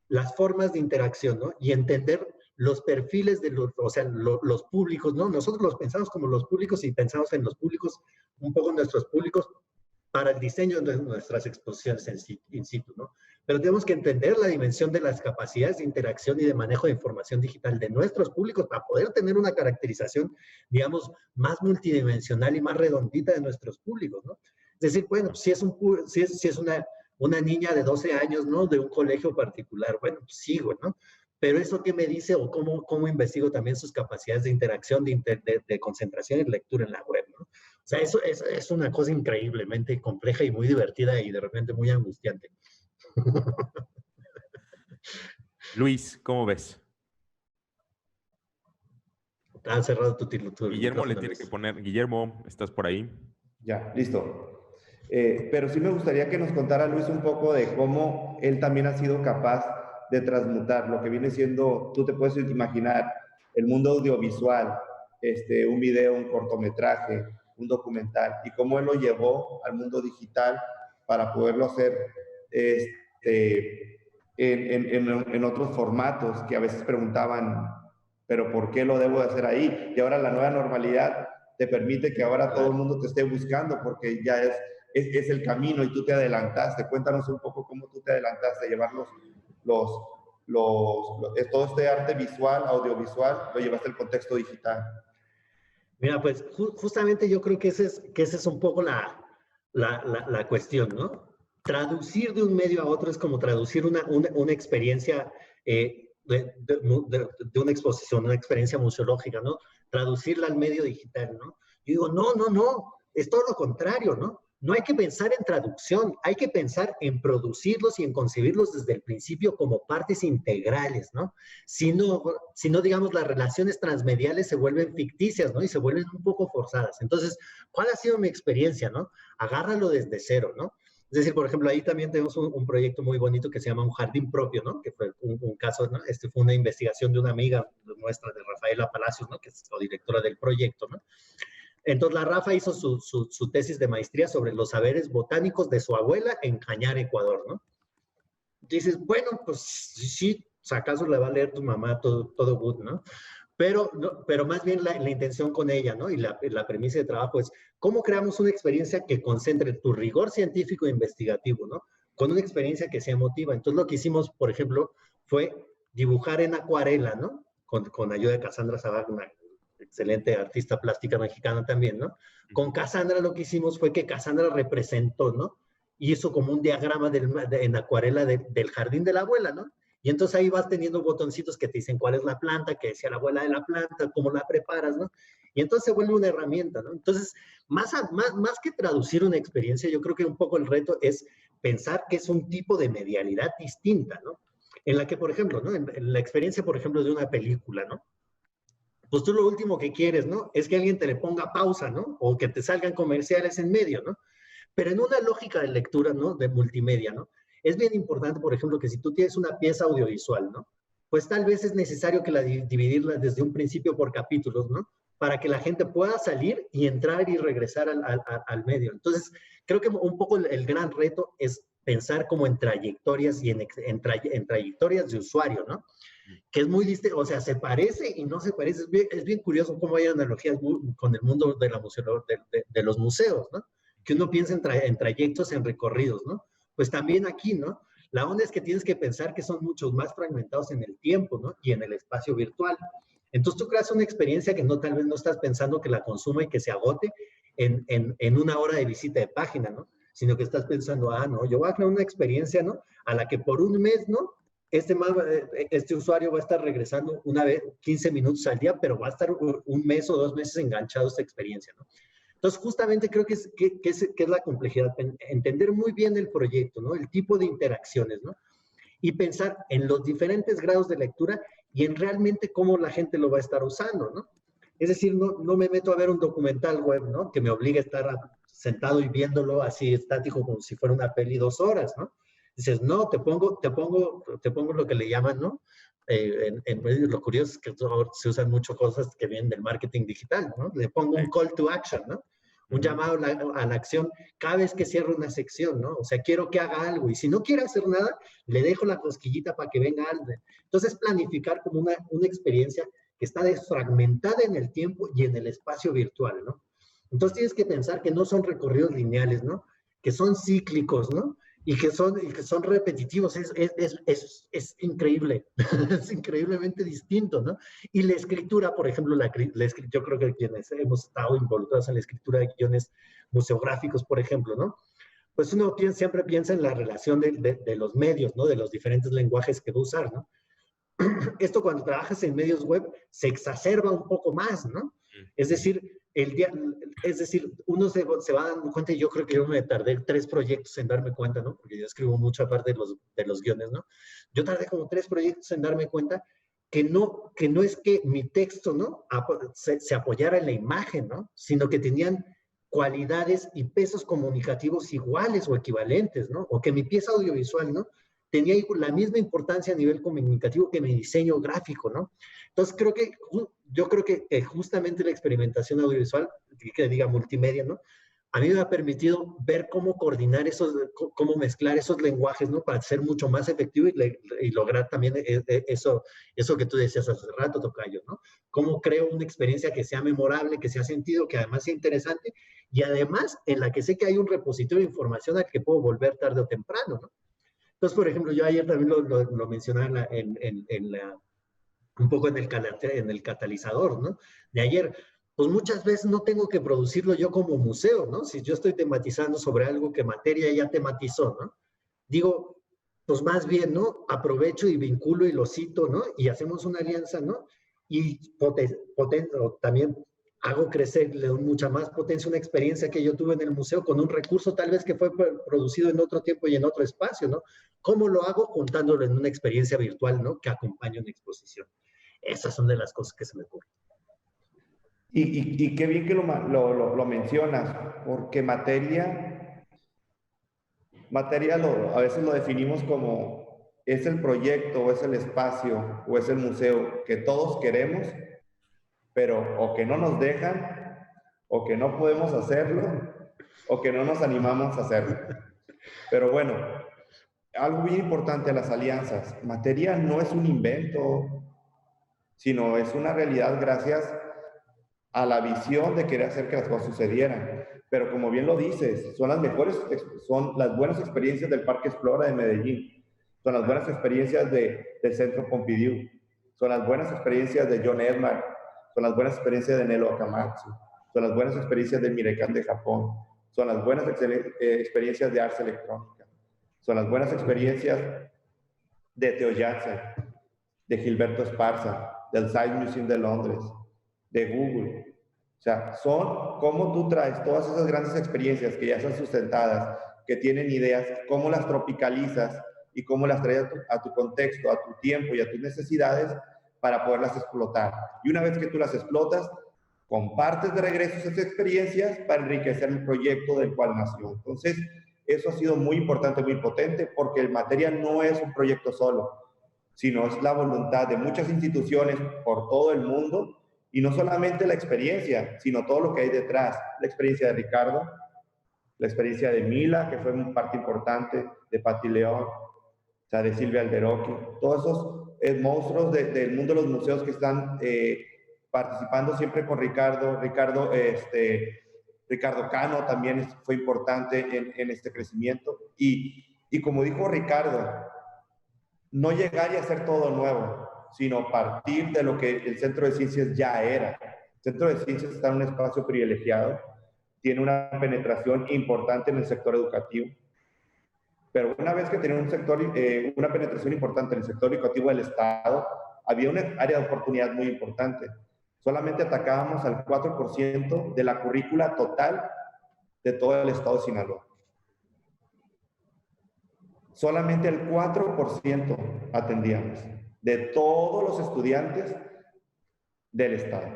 las formas de interacción, ¿no? Y entender los perfiles de los públicos, ¿no? Nosotros los pensamos como los públicos y pensamos en los públicos, un poco nuestros públicos, para el diseño de nuestras exposiciones in situ, ¿no? Pero tenemos que entender la dimensión de las capacidades de interacción y de manejo de información digital de nuestros públicos para poder tener una caracterización, digamos, más multidimensional y más redondita de nuestros públicos, ¿no? Es decir, bueno, si es una niña de 12 años, ¿no? De un colegio particular, bueno, pues sigo, ¿no? Pero eso qué me dice o cómo investigo también sus capacidades de interacción, de concentración y lectura en la web, ¿no? O sea, eso es una cosa increíblemente compleja y muy divertida y de repente muy angustiante. Luis, ¿cómo ves? Ha cerrado tu Guillermo le tiene que poner. Guillermo, ¿estás por ahí? Ya, listo. Pero sí me gustaría que nos contara Luis un poco de cómo él también ha sido capaz de transmutar lo que viene siendo, tú te puedes imaginar, el mundo audiovisual, un video, un cortometraje, un documental, y cómo él lo llevó al mundo digital para poderlo hacer en otros formatos que a veces preguntaban, pero ¿por qué lo debo de hacer ahí? Y ahora la nueva normalidad te permite que ahora todo el mundo te esté buscando porque ya es el camino y tú te adelantaste. Cuéntanos un poco cómo tú te adelantaste a llevar todo este arte visual, audiovisual, lo llevaste al contexto digital. Mira, pues justamente yo creo que esa es un poco la cuestión, ¿no? Traducir de un medio a otro es como traducir una experiencia de una exposición, una experiencia museológica, ¿no? Traducirla al medio digital, ¿no? Yo digo, no, es todo lo contrario, ¿no? No hay que pensar en traducción, hay que pensar en producirlos y en concebirlos desde el principio como partes integrales, ¿no? Si no, digamos, las relaciones transmediales se vuelven ficticias, ¿no? Y se vuelven un poco forzadas. Entonces, ¿cuál ha sido mi experiencia, no? Agárralo desde cero, ¿no? Es decir, por ejemplo, ahí también tenemos un proyecto muy bonito que se llama Un Jardín Propio, ¿no? Que fue un caso, ¿no? Fue una investigación de una amiga nuestra, de Rafaela Palacios, ¿no? Que es codirectora del proyecto, ¿no? Entonces, la Rafa hizo su tesis de maestría sobre los saberes botánicos de su abuela en Cañar, Ecuador, ¿no? Dices, bueno, pues sí, si acaso le va a leer tu mamá todo good, ¿no? Pero más bien la intención con ella, ¿no? Y la premisa de trabajo es, ¿cómo creamos una experiencia que concentre tu rigor científico e investigativo, ¿no? Con una experiencia que sea emotiva. Entonces, lo que hicimos, por ejemplo, fue dibujar en acuarela, ¿no? Con ayuda de Cassandra Zavala, una excelente artista plástica mexicana también, ¿no? Con Cassandra lo que hicimos fue que Cassandra representó, ¿no? y hizo como un diagrama en acuarela del jardín de la abuela, ¿no? Y entonces ahí vas teniendo botoncitos que te dicen cuál es la planta, qué decía la abuela de la planta, cómo la preparas, ¿no? Y entonces se vuelve una herramienta, ¿no? Entonces, más que traducir una experiencia, yo creo que un poco el reto es pensar que es un tipo de medialidad distinta, ¿no? En la que, por ejemplo, ¿no? En la experiencia, por ejemplo, de una película, ¿no? Pues tú lo último que quieres, ¿no? Es que alguien te le ponga pausa, ¿no? O que te salgan comerciales en medio, ¿no? Pero en una lógica de lectura, ¿no? De multimedia, ¿no? Es bien importante, por ejemplo, que si tú tienes una pieza audiovisual, ¿no? Pues tal vez es necesario que dividirla desde un principio por capítulos, ¿no? Para que la gente pueda salir y entrar y regresar al medio. Entonces, creo que un poco el gran reto es pensar como en trayectorias y en trayectorias de usuario, ¿no? Que es muy distinto, o sea, se parece y no se parece. Es bien curioso cómo hay analogías con el mundo de, de los museos, ¿no? Que uno piensa en trayectos, en recorridos, ¿no? Pues también aquí, ¿no? La onda es que tienes que pensar que son muchos más fragmentados en el tiempo, ¿no? Y en el espacio virtual. Entonces tú creas una experiencia que tal vez no estás pensando que la consuma y que se agote en una hora de visita de página, ¿no? Sino que estás pensando, no, yo voy a crear una experiencia, ¿no? A la que por un mes, ¿no? Este usuario va a estar regresando una vez 15 minutos al día, pero va a estar un mes o 2 meses enganchado a esta experiencia, ¿no? Entonces, justamente creo que es la complejidad, entender muy bien el proyecto, ¿no? El tipo de interacciones, ¿no? Y pensar en los diferentes grados de lectura y en realmente cómo la gente lo va a estar usando, ¿no? Es decir, no me meto a ver un documental web, ¿no? Que me obligue a estar sentado y viéndolo así estático como si fuera una peli 2 horas, ¿no? Dices, no, te pongo lo que le llaman, ¿no? Lo curioso es que se usan mucho cosas que vienen del marketing digital, ¿no? Le pongo un call to action, ¿no? Un llamado a la acción cada vez que cierro una sección, ¿no? O sea, quiero que haga algo y si no quiere hacer nada, le dejo la cosquillita para que venga algo. Entonces, planificar como una experiencia que está desfragmentada en el tiempo y en el espacio virtual, ¿no? Entonces tienes que pensar que no son recorridos lineales, ¿no? Que son cíclicos, ¿no? Y que son repetitivos. Es increíble, es increíblemente distinto, ¿no? Y la escritura, por ejemplo, yo creo que quienes hemos estado involucrados en la escritura de guiones museográficos, por ejemplo, ¿no? Pues uno siempre piensa en la relación de los medios, ¿no? De los diferentes lenguajes que va a usar, ¿no? Esto cuando trabajas en medios web se exacerba un poco más, ¿no? Es decir, uno se va dando cuenta, y yo creo que yo me tardé 3 proyectos en darme cuenta, ¿no? Porque yo escribo mucho aparte de los guiones, ¿no? Yo tardé como 3 proyectos en darme cuenta que no es que mi texto, ¿no? Se apoyara en la imagen, ¿no? Sino que tenían cualidades y pesos comunicativos iguales o equivalentes, ¿no? O que mi pieza audiovisual, ¿no? Tenía la misma importancia a nivel comunicativo que mi diseño gráfico, ¿no? Entonces, yo creo que justamente la experimentación audiovisual, que diga multimedia, ¿no? A mí me ha permitido ver cómo coordinar cómo mezclar esos lenguajes, ¿no? Para ser mucho más efectivo y lograr también eso que tú decías hace rato, Tocayo, ¿no? Cómo creo una experiencia que sea memorable, que sea sentido, que además sea interesante y además en la que sé que hay un repositorio de información al que puedo volver tarde o temprano, ¿no? Entonces, por ejemplo, yo ayer también lo mencionaba un poco en el catalizador, ¿no? De ayer, pues muchas veces no tengo que producirlo yo como museo, ¿no? Si yo estoy tematizando sobre algo que Materia ya tematizó, ¿no? Digo, pues más bien, ¿no? Aprovecho y vinculo y lo cito, ¿no? Y hacemos una alianza, ¿no? Y también hago crecer, le doy mucha más potencia a una experiencia que yo tuve en el museo con un recurso tal vez que fue producido en otro tiempo y en otro espacio, ¿no? ¿Cómo lo hago? Juntándolo en una experiencia virtual, ¿no? Que acompaña una exposición. Esas son de las cosas que se me ocurren. Y qué bien que lo mencionas, porque materia a veces lo definimos como es el proyecto o es el espacio o es el museo que todos queremos, pero o que no nos dejan, o que no podemos hacerlo, o que no nos animamos a hacerlo. Pero bueno, algo bien importante a las alianzas. Materia no es un invento, sino es una realidad gracias a la visión de querer hacer que las cosas sucedieran. Pero como bien lo dices, son las buenas experiencias del Parque Explora de Medellín, son las buenas experiencias del Centro Pompidou, son las buenas experiencias de John Edmar, son las buenas experiencias de Nelo Akamatsu, son las buenas experiencias del Mirekan de Japón, son las buenas experiencias de Ars Electrónica, son las buenas experiencias de Theo Jansen, de Gilberto Esparza, del Science Museum de Londres, de Google. O sea, son cómo tú traes todas esas grandes experiencias que ya están sustentadas, que tienen ideas, cómo las tropicalizas y cómo las traes a tu contexto, a tu tiempo y a tus necesidades para poderlas explotar. Y una vez que tú las explotas, compartes de regreso esas experiencias para enriquecer el proyecto del cual nació. Entonces, eso ha sido muy importante, muy potente, porque el Materia no es un proyecto solo, sino es la voluntad de muchas instituciones por todo el mundo, y no solamente la experiencia, sino todo lo que hay detrás. La experiencia de Ricardo, la experiencia de Mila, que fue una parte importante, de Patti León, o sea, de Silvia Alberocchi, todos esos monstruos del mundo de los museos que están participando siempre con Ricardo. Ricardo Cano también fue importante en este crecimiento. Y como dijo Ricardo, no llegar y hacer todo nuevo, sino partir de lo que el Centro de Ciencias ya era. El Centro de Ciencias está en un espacio privilegiado, tiene una penetración importante en el sector educativo, pero una vez que tenía una penetración importante en el sector educativo del Estado, había una área de oportunidad muy importante. Solamente atacábamos al 4% de la currícula total de todo el Estado de Sinaloa. Solamente el 4% atendíamos de todos los estudiantes del Estado.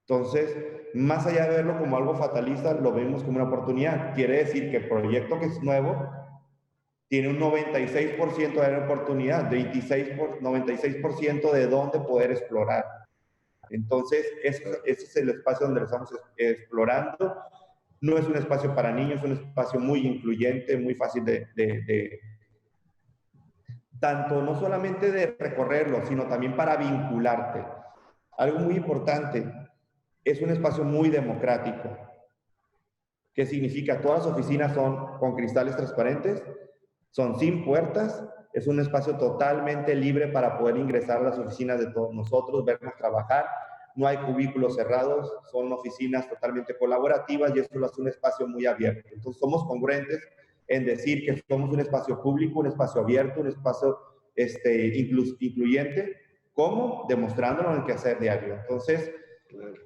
Entonces, más allá de verlo como algo fatalista, lo vemos como una oportunidad. Quiere decir que el proyecto que es nuevo tiene un 96% de oportunidad, 96% de dónde poder explorar. Entonces, ese es el espacio donde lo estamos explorando. No es un espacio para niños, es un espacio muy incluyente, muy fácil tanto no solamente de recorrerlo, sino también para vincularte. Algo muy importante, es un espacio muy democrático. ¿Qué significa? Todas las oficinas son con cristales transparentes, son sin puertas, es un espacio totalmente libre para poder ingresar a las oficinas de todos nosotros, vernos trabajar. No hay cubículos cerrados, son oficinas totalmente colaborativas y esto lo hace un espacio muy abierto. Entonces somos congruentes en decir que somos un espacio público, un espacio abierto, un espacio incluyente, como demostrándolo en el quehacer diario. Entonces,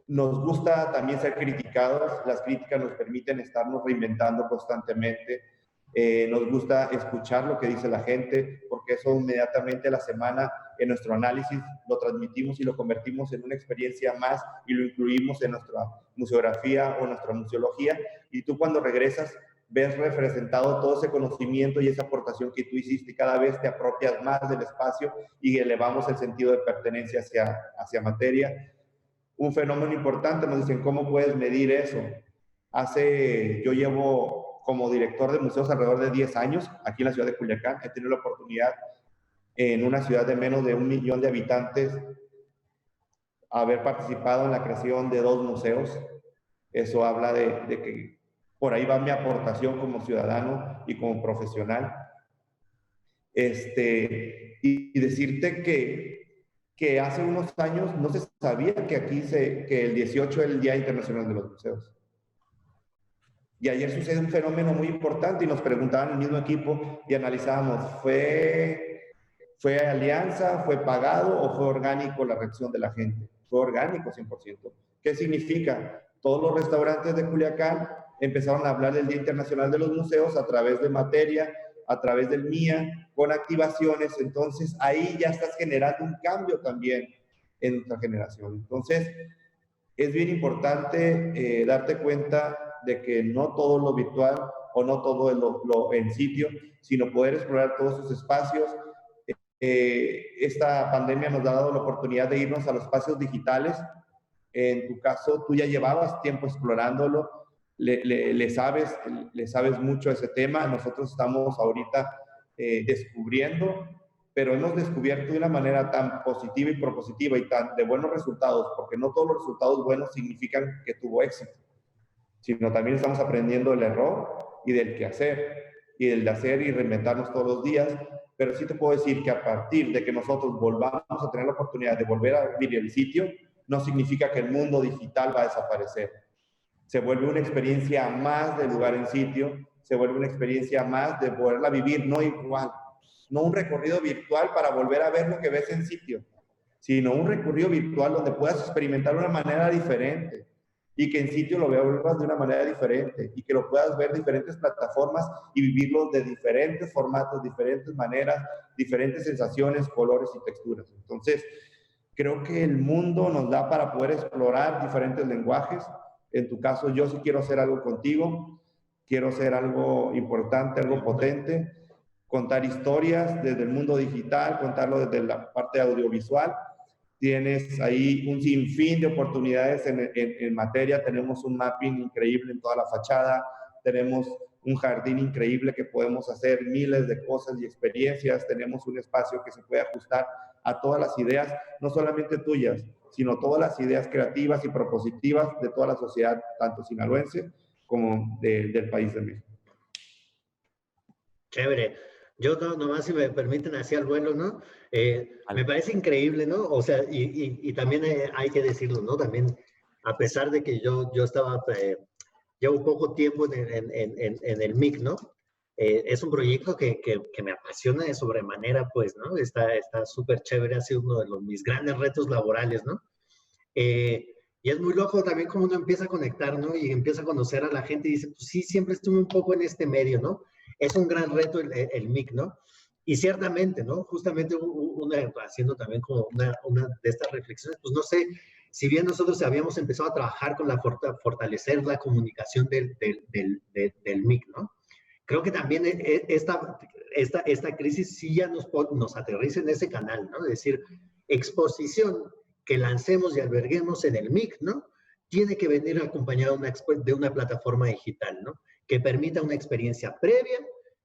nos gusta también ser criticados, las críticas nos permiten estarnos reinventando constantemente, nos gusta escuchar lo que dice la gente, porque eso inmediatamente a la semana en nuestro análisis lo transmitimos y lo convertimos en una experiencia más y lo incluimos en nuestra museografía o nuestra museología, y tú cuando regresas ves representado todo ese conocimiento y esa aportación que tú hiciste y cada vez te apropias más del espacio y elevamos el sentido de pertenencia hacia Materia. Un fenómeno importante, nos dicen, ¿cómo puedes medir eso? Yo llevo como director de museos alrededor de 10 años aquí en la ciudad de Culiacán. He tenido la oportunidad en una ciudad de menos de 1 millón de habitantes haber participado en la creación de 2 museos. Eso habla de que por ahí va mi aportación como ciudadano y como profesional. Y decirte que hace unos años no se sabía que que el 18 era el Día Internacional de los Museos. Y ayer sucede un fenómeno muy importante y nos preguntaban el mismo equipo y analizábamos, ¿fue alianza, fue pagado o fue orgánico la reacción de la gente? Fue orgánico 100%. ¿Qué significa? Todos los restaurantes de Culiacán empezaron a hablar del Día Internacional de los Museos a través de Materia, a través del MIA, con activaciones. Entonces, ahí ya estás generando un cambio también en nuestra generación. Entonces, es bien importante darte cuenta de que no todo lo virtual o no todo lo en sitio, sino poder explorar todos esos espacios. Esta pandemia nos ha dado la oportunidad de irnos a los espacios digitales. En tu caso, tú ya llevabas tiempo explorándolo, le sabes mucho ese tema. Nosotros estamos ahorita descubriendo, pero hemos descubierto de una manera tan positiva y propositiva y tan de buenos resultados, porque no todos los resultados buenos significan que tuvo éxito, sino también estamos aprendiendo del error y del quehacer, y del de hacer y reinventarnos todos los días. Pero sí te puedo decir que a partir de que nosotros volvamos a tener la oportunidad de volver a abrir el sitio, no significa que el mundo digital va a desaparecer. se vuelve una experiencia más del lugar en sitio, se vuelve una experiencia más de poderla vivir, no igual, no un recorrido virtual para volver a ver lo que ves en sitio, sino un recorrido virtual donde puedas experimentar de una manera diferente y que en sitio lo vuelvas de una manera diferente y que lo puedas ver en diferentes plataformas y vivirlo de diferentes formatos, diferentes maneras, diferentes sensaciones, colores y texturas. Entonces, creo que el mundo nos da para poder explorar diferentes lenguajes. En tu caso, yo sí quiero hacer algo contigo, quiero hacer algo importante, algo potente, contar historias desde el mundo digital, contarlo desde la parte audiovisual. Tienes ahí un sinfín de oportunidades en materia. Tenemos un mapping increíble en toda la fachada. Tenemos un jardín increíble que podemos hacer miles de cosas y experiencias. Tenemos un espacio que se puede ajustar a todas las ideas, no solamente tuyas, sino todas las ideas creativas y propositivas de toda la sociedad, tanto sinaloense como del país de México. Chévere. Yo nomás, si me permiten, hacia el vuelo, ¿no? Me parece increíble, ¿no? O sea, y también hay que decirlo, ¿no? También, a pesar de que yo estaba, llevo poco tiempo en el MIC, ¿no? Es un proyecto que me apasiona de sobremanera, pues, ¿no? Está súper chévere, ha sido uno de mis grandes retos laborales, ¿no? Y es muy loco también como uno empieza a conectar, ¿no? Y empieza a conocer a la gente y dice, pues sí, siempre estuve un poco en este medio, ¿no? Es un gran reto el MIC, ¿no? Y ciertamente, ¿no? Justamente haciendo también como una de estas reflexiones, pues no sé, si bien nosotros habíamos empezado a trabajar con fortalecer la comunicación del MIC, ¿no? Creo que también esta crisis sí ya nos aterriza en ese canal, ¿no? Es decir, exposición que lancemos y alberguemos en el MIC, ¿no? Tiene que venir acompañada de una plataforma digital, ¿no? Que permita una experiencia previa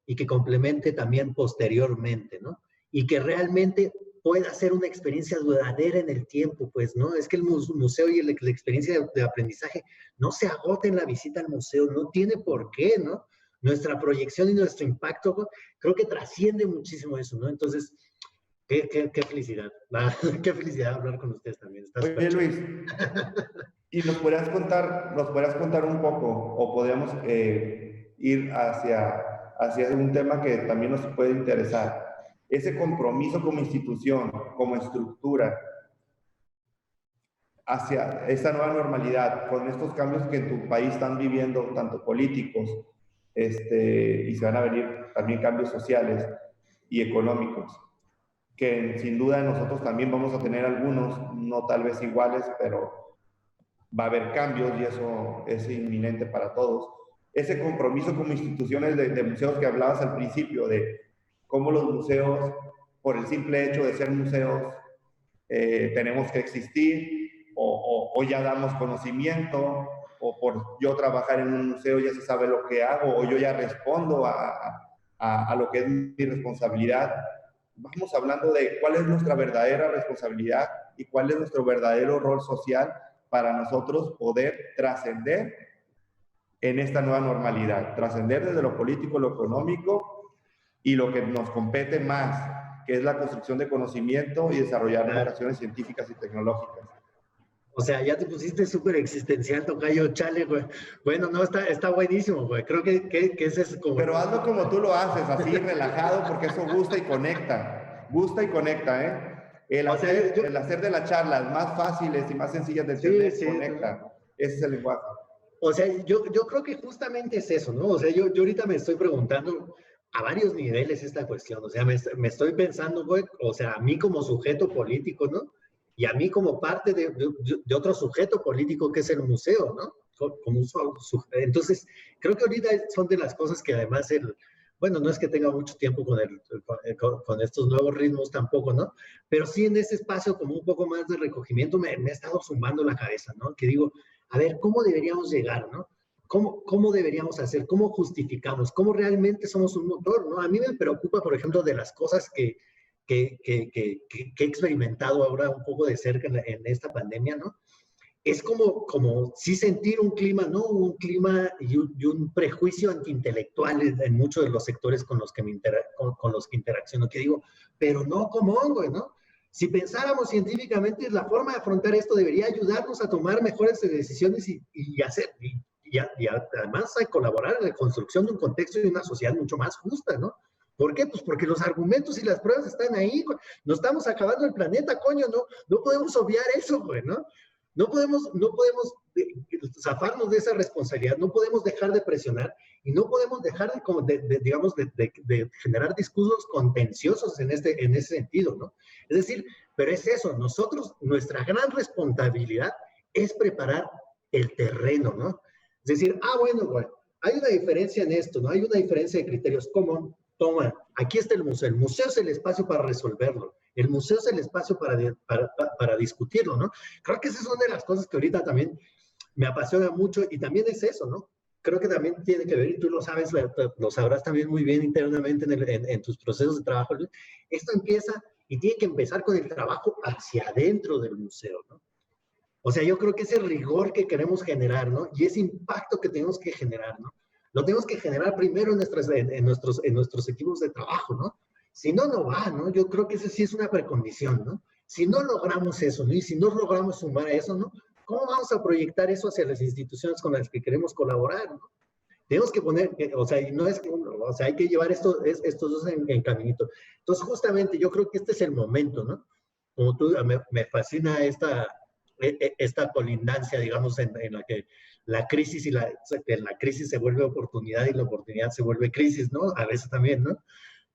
y que complemente también posteriormente, ¿no? Y que realmente pueda ser una experiencia duradera en el tiempo, pues, ¿no? Es que el museo y la experiencia de aprendizaje no se agota en la visita al museo, no tiene por qué, ¿no? Nuestra proyección y nuestro impacto, creo que trasciende muchísimo eso, ¿no? Entonces, qué felicidad, qué felicidad hablar con ustedes también. Oye, Luis, ¿y nos podrías contar un poco, o podríamos ir hacia un tema que también nos puede interesar? Ese compromiso como institución, como estructura, hacia esta nueva normalidad, con estos cambios que en tu país están viviendo, tanto políticos, y se van a venir también cambios sociales y económicos, que sin duda nosotros también vamos a tener algunos, no tal vez iguales, pero va a haber cambios y eso es inminente para todos. Ese compromiso como instituciones de museos que hablabas al principio, de cómo los museos, por el simple hecho de ser museos, tenemos que existir, o ya damos conocimiento, o por yo trabajar en un museo ya se sabe lo que hago, o yo ya respondo a lo que es mi responsabilidad. Vamos hablando de cuál es nuestra verdadera responsabilidad y cuál es nuestro verdadero rol social para nosotros poder trascender en esta nueva normalidad, trascender desde lo político, lo económico y lo que nos compete más, que es la construcción de conocimiento y desarrollar vocaciones científicas y tecnológicas. O sea, ya te pusiste súper existencial, tocayo, chale, güey. Bueno, no, está buenísimo, güey. Creo que ese es como... Pero hazlo como tú lo haces, así, relajado, porque eso gusta y conecta. Gusta y conecta, ¿eh? El hacer de las charlas más fáciles y más sencillas de entender, sí, conecta. Sí. Ese es el lenguaje. O sea, yo creo que justamente es eso, ¿no? O sea, yo ahorita me estoy preguntando a varios niveles esta cuestión. O sea, me estoy pensando, güey, o sea, a mí como sujeto político, ¿no? Y a mí como parte de otro sujeto político que es el museo, ¿no? Entonces, creo que ahorita son de las cosas que además bueno, no es que tenga mucho tiempo con estos nuevos ritmos tampoco, ¿no? Pero sí en ese espacio como un poco más de recogimiento me ha estado zumbando la cabeza, ¿no? Que digo, a ver, ¿cómo deberíamos llegar, ¿no? ¿Cómo deberíamos hacer? ¿Cómo justificamos? ¿Cómo realmente somos un motor, ¿no? A mí me preocupa, por ejemplo, de las cosas que he experimentado ahora un poco de cerca en esta pandemia, ¿no? Es como sí sentir un clima, ¿no? Un clima y un prejuicio antiintelectual en muchos de los sectores con los que interacciono, que digo, pero no común, güey, ¿no? Si pensáramos científicamente, la forma de afrontar esto debería ayudarnos a tomar mejores decisiones y además hay que colaborar en la construcción de un contexto y una sociedad mucho más justa, ¿no? ¿Por qué? Pues porque los argumentos y las pruebas están ahí. Nos estamos acabando el planeta, coño, no podemos obviar eso, güey, ¿no? No podemos zafarnos de esa responsabilidad, no podemos dejar de presionar y no podemos dejar de generar discursos contenciosos en ese sentido, ¿no? Es decir, pero es eso, nuestra gran responsabilidad es preparar el terreno, ¿no? Es decir, bueno, güey, hay una diferencia en esto, ¿no? Hay una diferencia de criterios. ¿Cómo? Toma, aquí está el museo es el espacio para resolverlo, el museo es el espacio para discutirlo, ¿no? Creo que esa es una de las cosas que ahorita también me apasiona mucho y también es eso, ¿no? Creo que también tiene que ver, y tú lo sabes, lo sabrás también muy bien internamente en tus procesos de trabajo. Esto empieza y tiene que empezar con el trabajo hacia adentro del museo, ¿no? O sea, yo creo que ese rigor que queremos generar, ¿no? Y ese impacto que tenemos que generar, ¿no? Lo tenemos que generar primero en nuestros equipos de trabajo, ¿no? Si no, no va, ¿no? Yo creo que eso sí es una precondición, ¿no? Si no logramos eso, ¿no? Y si no logramos sumar a eso, ¿no? ¿Cómo vamos a proyectar eso hacia las instituciones con las que queremos colaborar, ¿no? Tenemos que poner, o sea, no es que o sea, hay que llevar estos dos en caminito. Entonces, justamente, yo creo que este es el momento, ¿no? Como tú, me fascina esta colindancia, digamos, en la que la crisis en la crisis se vuelve oportunidad y la oportunidad se vuelve crisis, ¿no? A veces también, ¿no?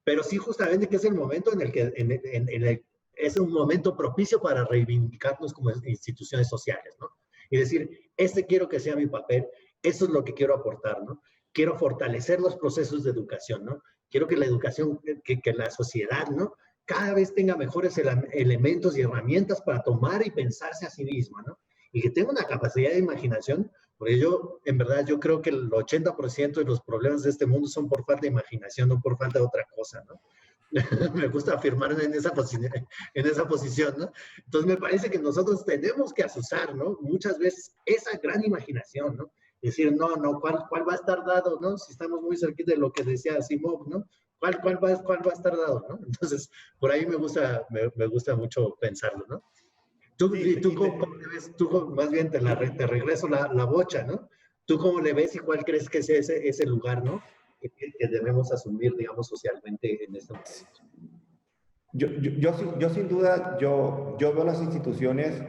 Pero sí, justamente que es el momento en el que es un momento propicio para reivindicarnos como instituciones sociales, ¿no? Y decir, quiero que sea mi papel, eso es lo que quiero aportar, ¿no? Quiero fortalecer los procesos de educación, ¿no? Quiero que la educación, que la sociedad, ¿no? Cada vez tenga mejores elementos y herramientas para tomar y pensarse a sí misma, ¿no? Y que tenga una capacidad de imaginación, porque en verdad, yo creo que el 80% de los problemas de este mundo son por falta de imaginación, no por falta de otra cosa, ¿no? Me gusta afirmarme en esa posición, ¿no? Entonces, me parece que nosotros tenemos que azuzar, ¿no? Muchas veces esa gran imaginación, ¿no? Decir, no, ¿cuál va a estar dado, ¿no? Si estamos muy cerquita de lo que decía Asimov, ¿no? ¿Cuál va a estar dado, ¿no? Entonces, por ahí me gusta mucho pensarlo, ¿no? Tú cómo le ves, más bien te regreso la bocha, ¿no? ¿Tú cómo le ves y cuál crees que es ese lugar, ¿no? Que debemos asumir, digamos, socialmente en este momento. Yo sin duda, yo veo las instituciones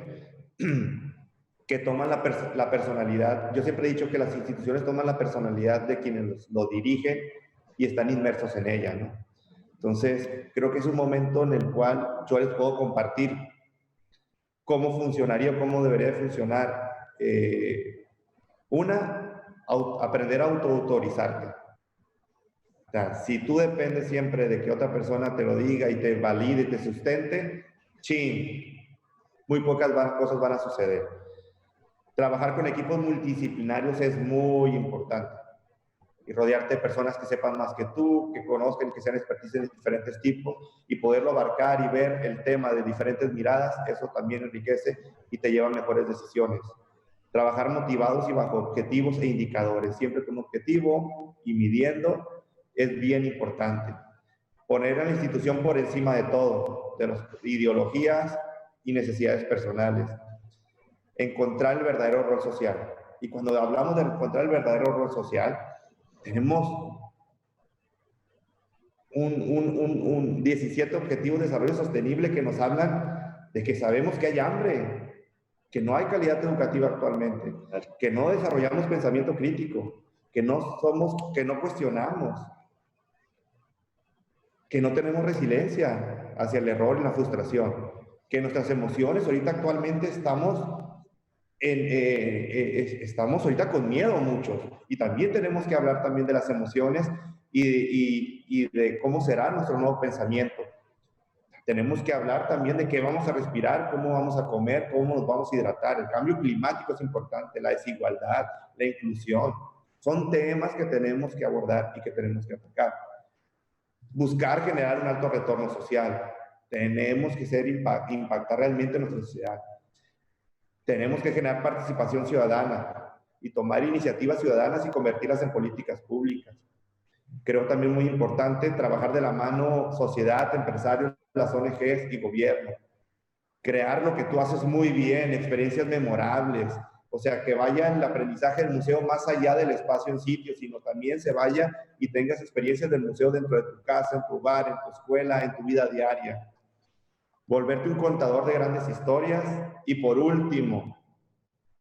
que toman la personalidad. Yo siempre he dicho que las instituciones toman la personalidad de quienes lo dirigen y están inmersos en ella, ¿no? Entonces, creo que es un momento en el cual yo les puedo compartir cómo funcionaría, cómo debería de funcionar. Aprender a autoautorizarte. O sea, si tú dependes siempre de que otra persona te lo diga y te valide y te sustente, muy pocas cosas van a suceder. Trabajar con equipos multidisciplinarios es muy importante. Y rodearte de personas que sepan más que tú, que conozcan, que sean expertise de diferentes tipos y poderlo abarcar y ver el tema de diferentes miradas, eso también enriquece y te lleva a mejores decisiones. Trabajar motivados y bajo objetivos e indicadores, siempre con un objetivo y midiendo, es bien importante. Poner a la institución por encima de todo, de las ideologías y necesidades personales. Encontrar el verdadero rol social. Y cuando hablamos de encontrar el verdadero rol social, tenemos un 17 Objetivos de Desarrollo Sostenible que nos hablan de que sabemos que hay hambre, que no hay calidad educativa actualmente, que no desarrollamos pensamiento crítico, que no cuestionamos, que no tenemos resiliencia hacia el error y la frustración, que nuestras emociones ahorita actualmente estamos ahorita con miedo muchos, y también tenemos que hablar también de las emociones y de cómo será nuestro nuevo pensamiento. Tenemos que hablar también de qué vamos a respirar, cómo vamos a comer, cómo nos vamos a hidratar. El cambio climático es importante, la desigualdad, la inclusión. Son temas que tenemos que abordar y que tenemos que atacar. Buscar generar un alto retorno social. Tenemos que impactar realmente en nuestra sociedad. Tenemos que generar participación ciudadana y tomar iniciativas ciudadanas y convertirlas en políticas públicas. Creo también muy importante trabajar de la mano sociedad, empresarios, las ONGs y gobierno. Crear lo que tú haces muy bien, experiencias memorables, O sea, que vaya el aprendizaje del museo más allá del espacio en sitio, sino también se vaya y tengas experiencias del museo dentro de tu casa, en tu bar, en tu escuela, en tu vida diaria. Volverte un contador de grandes historias. Y por último,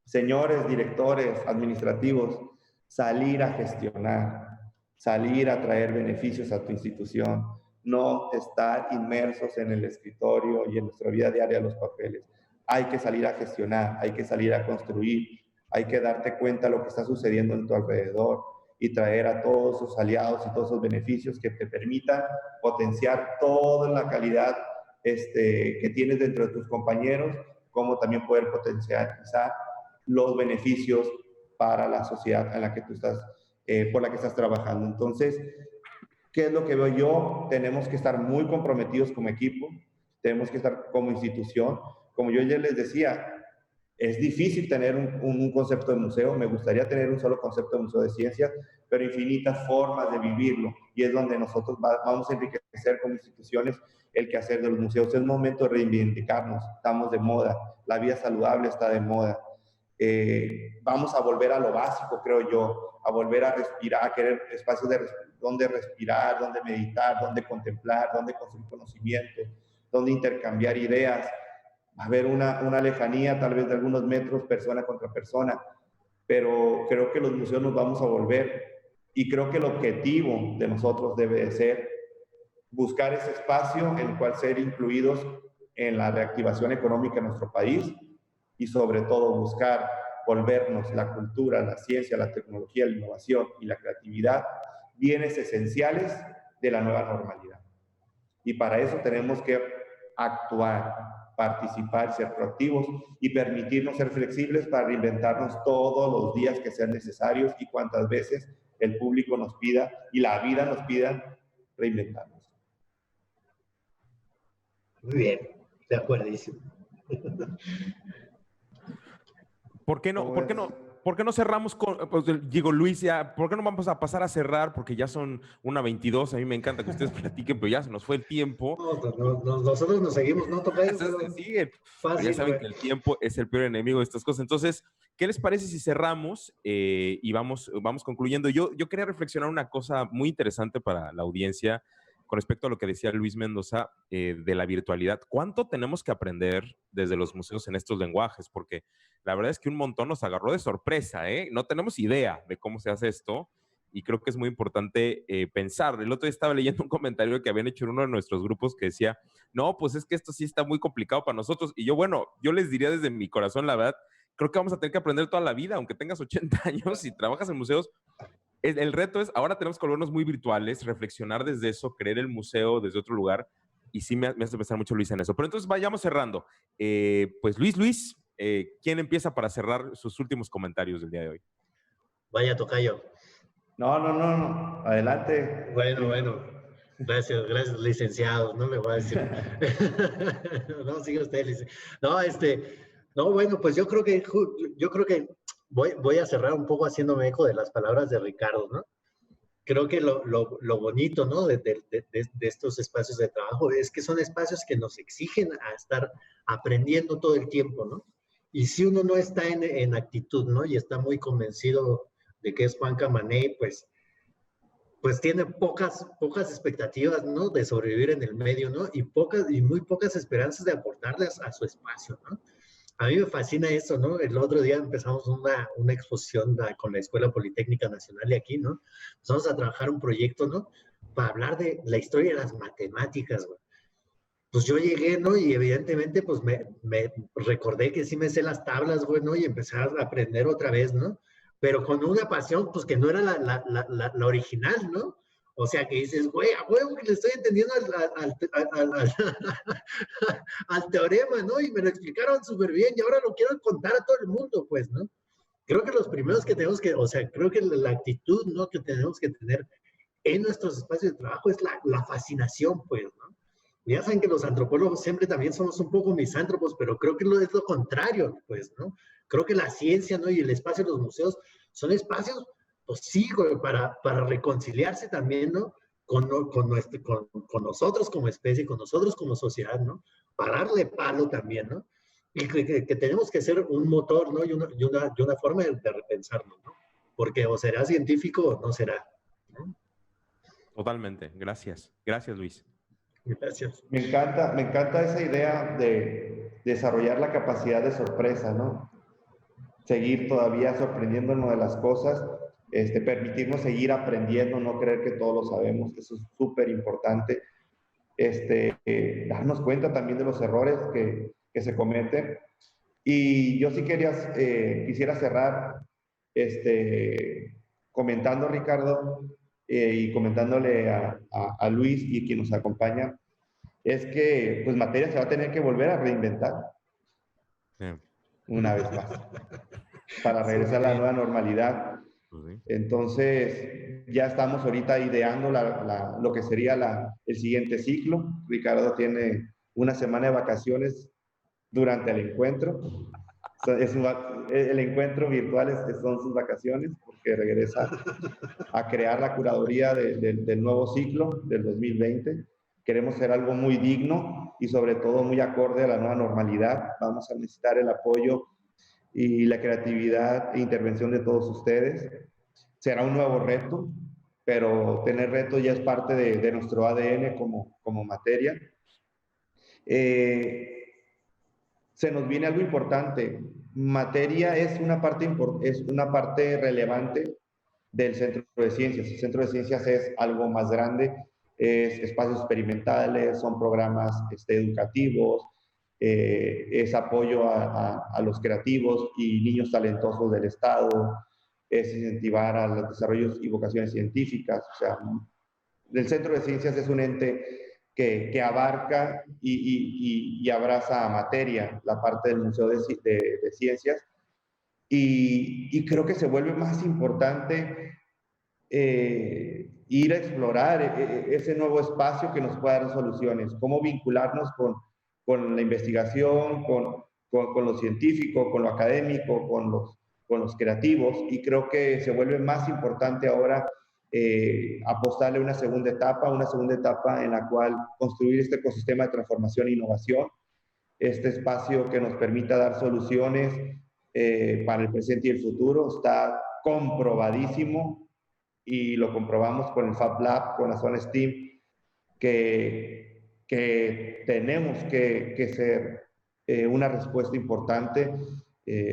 señores directores administrativos, salir a gestionar, salir a traer beneficios a tu institución, no estar inmersos en el escritorio y en nuestra vida diaria los papeles. Hay que salir a gestionar, hay que salir a construir, hay que darte cuenta de lo que está sucediendo en tu alrededor y traer a todos sus aliados y todos esos beneficios que te permitan potenciar toda la calidad que tienes dentro de tus compañeros, como también poder potencializar los beneficios para la sociedad en la que tú estás, por la que estás trabajando. Entonces, ¿qué es lo que veo yo? Tenemos que estar muy comprometidos como equipo, tenemos que estar como institución. Como yo ya les decía, es difícil tener un concepto de museo, me gustaría tener un solo concepto de museo de ciencias, pero infinitas formas de vivirlo, y es donde nosotros vamos a enriquecer como instituciones el quehacer de los museos. Es momento de reivindicarnos, estamos de moda, la vida saludable está de moda. Vamos a volver a lo básico, creo yo, a volver a respirar, a querer espacios donde respirar, donde meditar, donde contemplar, donde construir conocimiento, donde intercambiar ideas. Va a haber una lejanía tal vez de algunos metros persona contra persona, pero creo que los museos nos vamos a volver, y creo que el objetivo de nosotros debe de ser buscar ese espacio en el cual ser incluidos en la reactivación económica de nuestro país, y sobre todo buscar volvernos la cultura, la ciencia, la tecnología, la innovación y la creatividad bienes esenciales de la nueva normalidad. Y para eso tenemos que actuar, participar, ser proactivos y permitirnos ser flexibles para reinventarnos todos los días que sean necesarios y cuantas veces el público nos pida y la vida nos pida reinventarnos. Muy bien, de acuerdísimo. ¿Por qué no cerramos con, pues, digo, Luis, ya, ¿por qué no vamos a pasar a cerrar? Porque ya son 1:22, a mí me encanta que ustedes platiquen, pero ya se nos fue el tiempo. Nosotros nos seguimos, ¿no? Ya saben que el tiempo es el peor enemigo de estas cosas. Entonces, ¿qué les parece si cerramos y vamos concluyendo? Yo quería reflexionar una cosa muy interesante para la audiencia con respecto a lo que decía Luis Mendoza de la virtualidad. ¿Cuánto tenemos que aprender desde los museos en estos lenguajes? Porque la verdad es que un montón nos agarró de sorpresa, ¿eh? No tenemos idea de cómo se hace esto y creo que es muy importante pensar. El otro día estaba leyendo un comentario que habían hecho en uno de nuestros grupos que decía, no, pues es que esto sí está muy complicado para nosotros. Y yo, bueno, yo les diría desde mi corazón, la verdad, creo que vamos a tener que aprender toda la vida, aunque tengas 80 años y trabajas en museos. El reto es, ahora tenemos que volvernos muy virtuales, reflexionar desde eso, creer el museo desde otro lugar, y sí me hace pensar mucho Luis en eso. Pero entonces vayamos cerrando. Pues Luis, ¿quién empieza para cerrar sus últimos comentarios del día de hoy? Vaya, tocayo. No, adelante. Bueno. Gracias, licenciado. No le voy a decir. No, sigue usted, licenciado. No, bueno, pues yo creo que voy a cerrar un poco haciéndome eco de las palabras de Ricardo, ¿no? Creo que lo bonito, ¿no? De estos espacios de trabajo es que son espacios que nos exigen a estar aprendiendo todo el tiempo, ¿no? Y si uno no está en actitud, ¿no? Y está muy convencido de que es Juan Camaney, pues tiene pocas expectativas, ¿no? De sobrevivir en el medio, ¿no? Y muy pocas esperanzas de aportarles a su espacio, ¿no? A mí me fascina eso, ¿no? El otro día empezamos una exposición con la Escuela Politécnica Nacional de aquí, ¿no? Empezamos a trabajar un proyecto, ¿no? Para hablar de la historia de las matemáticas, güey. Pues yo llegué, ¿no? Y evidentemente, pues me recordé que sí me sé las tablas, güey, ¿no? Y empecé a aprender otra vez, ¿no? Pero con una pasión, pues que no era la original, ¿no? O sea, que dices, güey, a huevo que le estoy entendiendo al teorema, ¿no? Y me lo explicaron súper bien y ahora lo quiero contar a todo el mundo, pues, ¿no? Creo que los primeros que tenemos que, o sea, creo que la actitud, ¿no? Que tenemos que tener en nuestros espacios de trabajo es la fascinación, pues, ¿no? Ya saben que los antropólogos siempre también somos un poco misántropos, pero creo que es lo contrario, pues, ¿no? Creo que la ciencia, ¿no? Y el espacio de los museos son espacios, pues sí, para reconciliarse también, ¿no? Con nosotros como especie, con nosotros como sociedad, ¿no? Para darle palo también, ¿no? Y que tenemos que ser un motor, ¿no? Y una forma de repensarlo, ¿no? Porque o será científico o no será, ¿no? Totalmente. Gracias. Gracias, Luis. Gracias. Me encanta esa idea de desarrollar la capacidad de sorpresa, ¿no? Seguir todavía sorprendiéndonos de las cosas, permitirnos seguir aprendiendo, no creer que todo lo sabemos, eso es súper importante. Darnos cuenta también de los errores que se cometen. Y yo sí quisiera cerrar comentando, Ricardo, y comentándole a Luis y quien nos acompaña, es que pues Materia se va a tener que volver a reinventar una vez más para regresar a la nueva normalidad. Entonces, ya estamos ahorita ideando lo que sería el siguiente ciclo. Ricardo tiene una semana de vacaciones durante el encuentro. El encuentro virtual son sus vacaciones, porque regresa a crear la curaduría del nuevo ciclo del 2020. Queremos hacer algo muy digno y sobre todo muy acorde a la nueva normalidad. Vamos a necesitar el apoyo y la creatividad e intervención de todos ustedes. Será un nuevo reto, pero tener retos ya es parte de nuestro ADN como Materia. Se nos viene algo importante. Materia es una parte relevante del Centro de Ciencias. El Centro de Ciencias es algo más grande, es espacios experimentales, son programas educativos, es apoyo a los creativos y niños talentosos del Estado, es incentivar a los desarrollos y vocaciones científicas. O sea, el Centro de Ciencias es un ente que abarca y abraza a Materia, la parte del Museo de Ciencias, y creo que se vuelve más importante ir a explorar ese nuevo espacio que nos pueda dar soluciones, cómo vincularnos con la investigación, con lo científico, con lo académico, con los creativos, y creo que se vuelve más importante ahora apostarle una segunda etapa en la cual construir este ecosistema de transformación e innovación, este espacio que nos permita dar soluciones para el presente y el futuro. Está comprobadísimo y lo comprobamos con el Fab Lab, con la zona STEAM, que tenemos que ser una respuesta importante.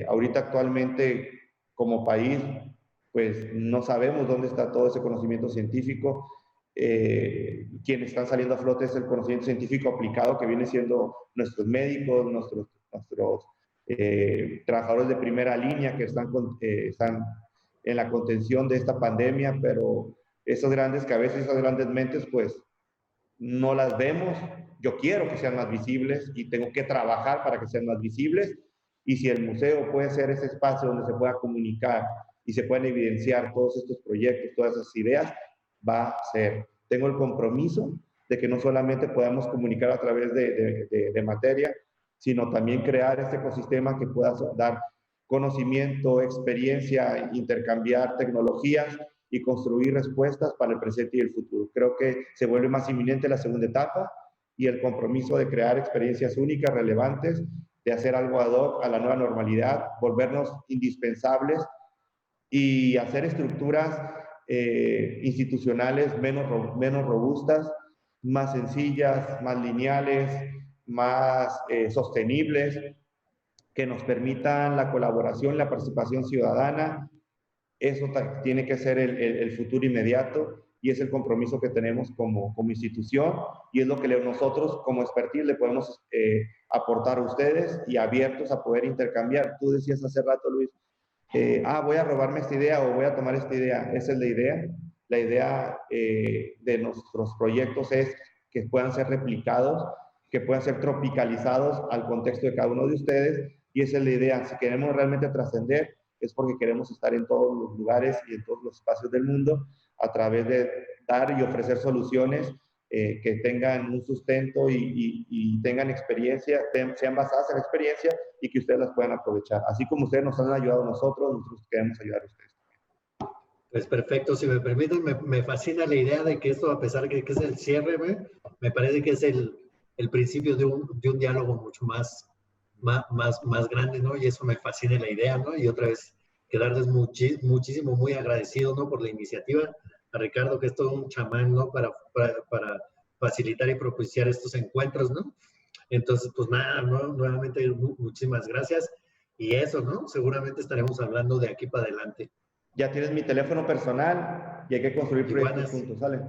Ahorita actualmente como país, pues no sabemos dónde está todo ese conocimiento científico. Quienes están saliendo a flote es el conocimiento científico aplicado, que viene siendo nuestros médicos, nuestros trabajadores de primera línea que están en la contención de esta pandemia, pero esas grandes cabezas, esas grandes mentes, pues no las vemos. Yo quiero que sean más visibles y tengo que trabajar para que sean más visibles, y si el museo puede ser ese espacio donde se pueda comunicar y se pueden evidenciar todos estos proyectos, todas esas ideas, va a ser. Tengo el compromiso de que no solamente podamos comunicar a través de Materia, sino también crear este ecosistema que pueda dar conocimiento, experiencia, intercambiar tecnologías y construir respuestas para el presente y el futuro. Creo que se vuelve más inminente la segunda etapa y el compromiso de crear experiencias únicas, relevantes, de hacer algo ad hoc a la nueva normalidad, volvernos indispensables y hacer estructuras institucionales menos robustas, más sencillas, más lineales, más sostenibles, que nos permitan la colaboración, la participación ciudadana. Eso tiene que ser el futuro inmediato y es el compromiso que tenemos como institución, y es lo que nosotros como expertise le podemos aportar a ustedes, y abiertos a poder intercambiar. Tú decías hace rato, Luis, voy a robarme esta idea o voy a tomar esta idea. Esa es la idea. La idea de nuestros proyectos es que puedan ser replicados, que puedan ser tropicalizados al contexto de cada uno de ustedes, y esa es la idea. Si queremos realmente trascender, es porque queremos estar en todos los lugares y en todos los espacios del mundo, a través de dar y ofrecer soluciones que tengan un sustento y tengan experiencia, sean basadas en la experiencia, y que ustedes las puedan aprovechar. Así como ustedes nos han ayudado a nosotros queremos ayudar a ustedes. Pues perfecto, si me permiten, me fascina la idea de que esto, a pesar de que es el cierre, me parece que es el principio de un diálogo mucho más más grande, ¿no? Y eso me fascina la idea, ¿no? Y otra vez, quedarles muchísimo, muy agradecido, ¿no? Por la iniciativa. A Ricardo, que es todo un chamán, ¿no? Para facilitar y propiciar estos encuentros, ¿no? Entonces, pues nada, ¿no? Nuevamente muchísimas gracias. Y eso, ¿no? Seguramente estaremos hablando de aquí para adelante. Ya tienes mi teléfono personal y hay que construir proyectos juntos, ¿sale?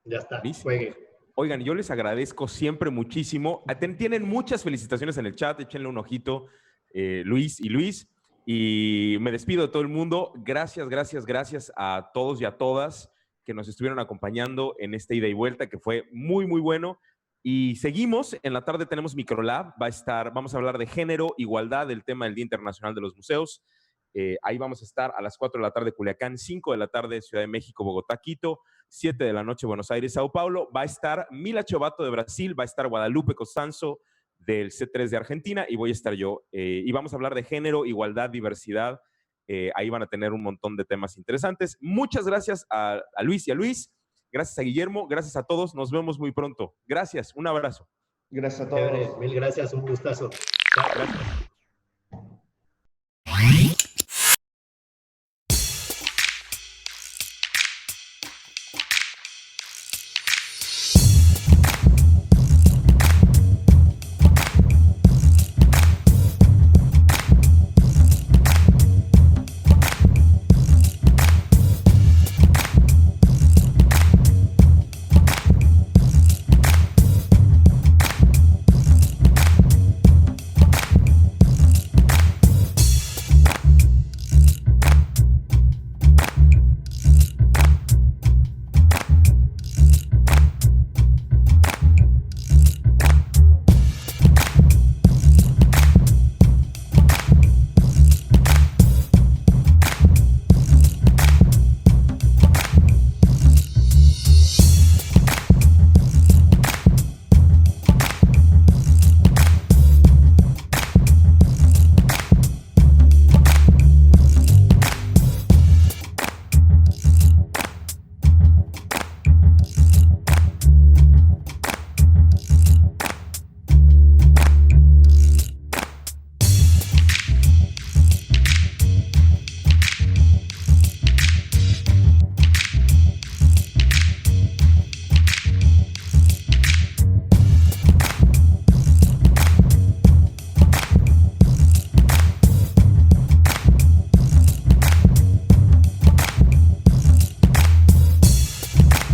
Ya está, juegue. Oigan, yo les agradezco siempre muchísimo. Tienen muchas felicitaciones en el chat, échenle un ojito, Luis y Luis. Y me despido de todo el mundo. Gracias, gracias, gracias a todos y a todas que nos estuvieron acompañando en esta ida y vuelta, que fue muy, muy bueno. Y seguimos, en la tarde tenemos Microlab, vamos a hablar de género, igualdad, el tema del Día Internacional de los Museos. Ahí vamos a estar a las 4 de la tarde Culiacán, 5 de la tarde Ciudad de México, Bogotá, Quito, 7 de la noche Buenos Aires, Sao Paulo. Va a estar Mila Chobato de Brasil, va a estar Guadalupe Costanzo del C3 de Argentina y voy a estar yo. Y vamos a hablar de género, igualdad, diversidad. Ahí van a tener un montón de temas interesantes. Muchas gracias a Luis y a Luis. Gracias a Guillermo, gracias a todos. Nos vemos muy pronto. Gracias, un abrazo. Gracias a todos. Mil gracias, un gustazo. Gracias.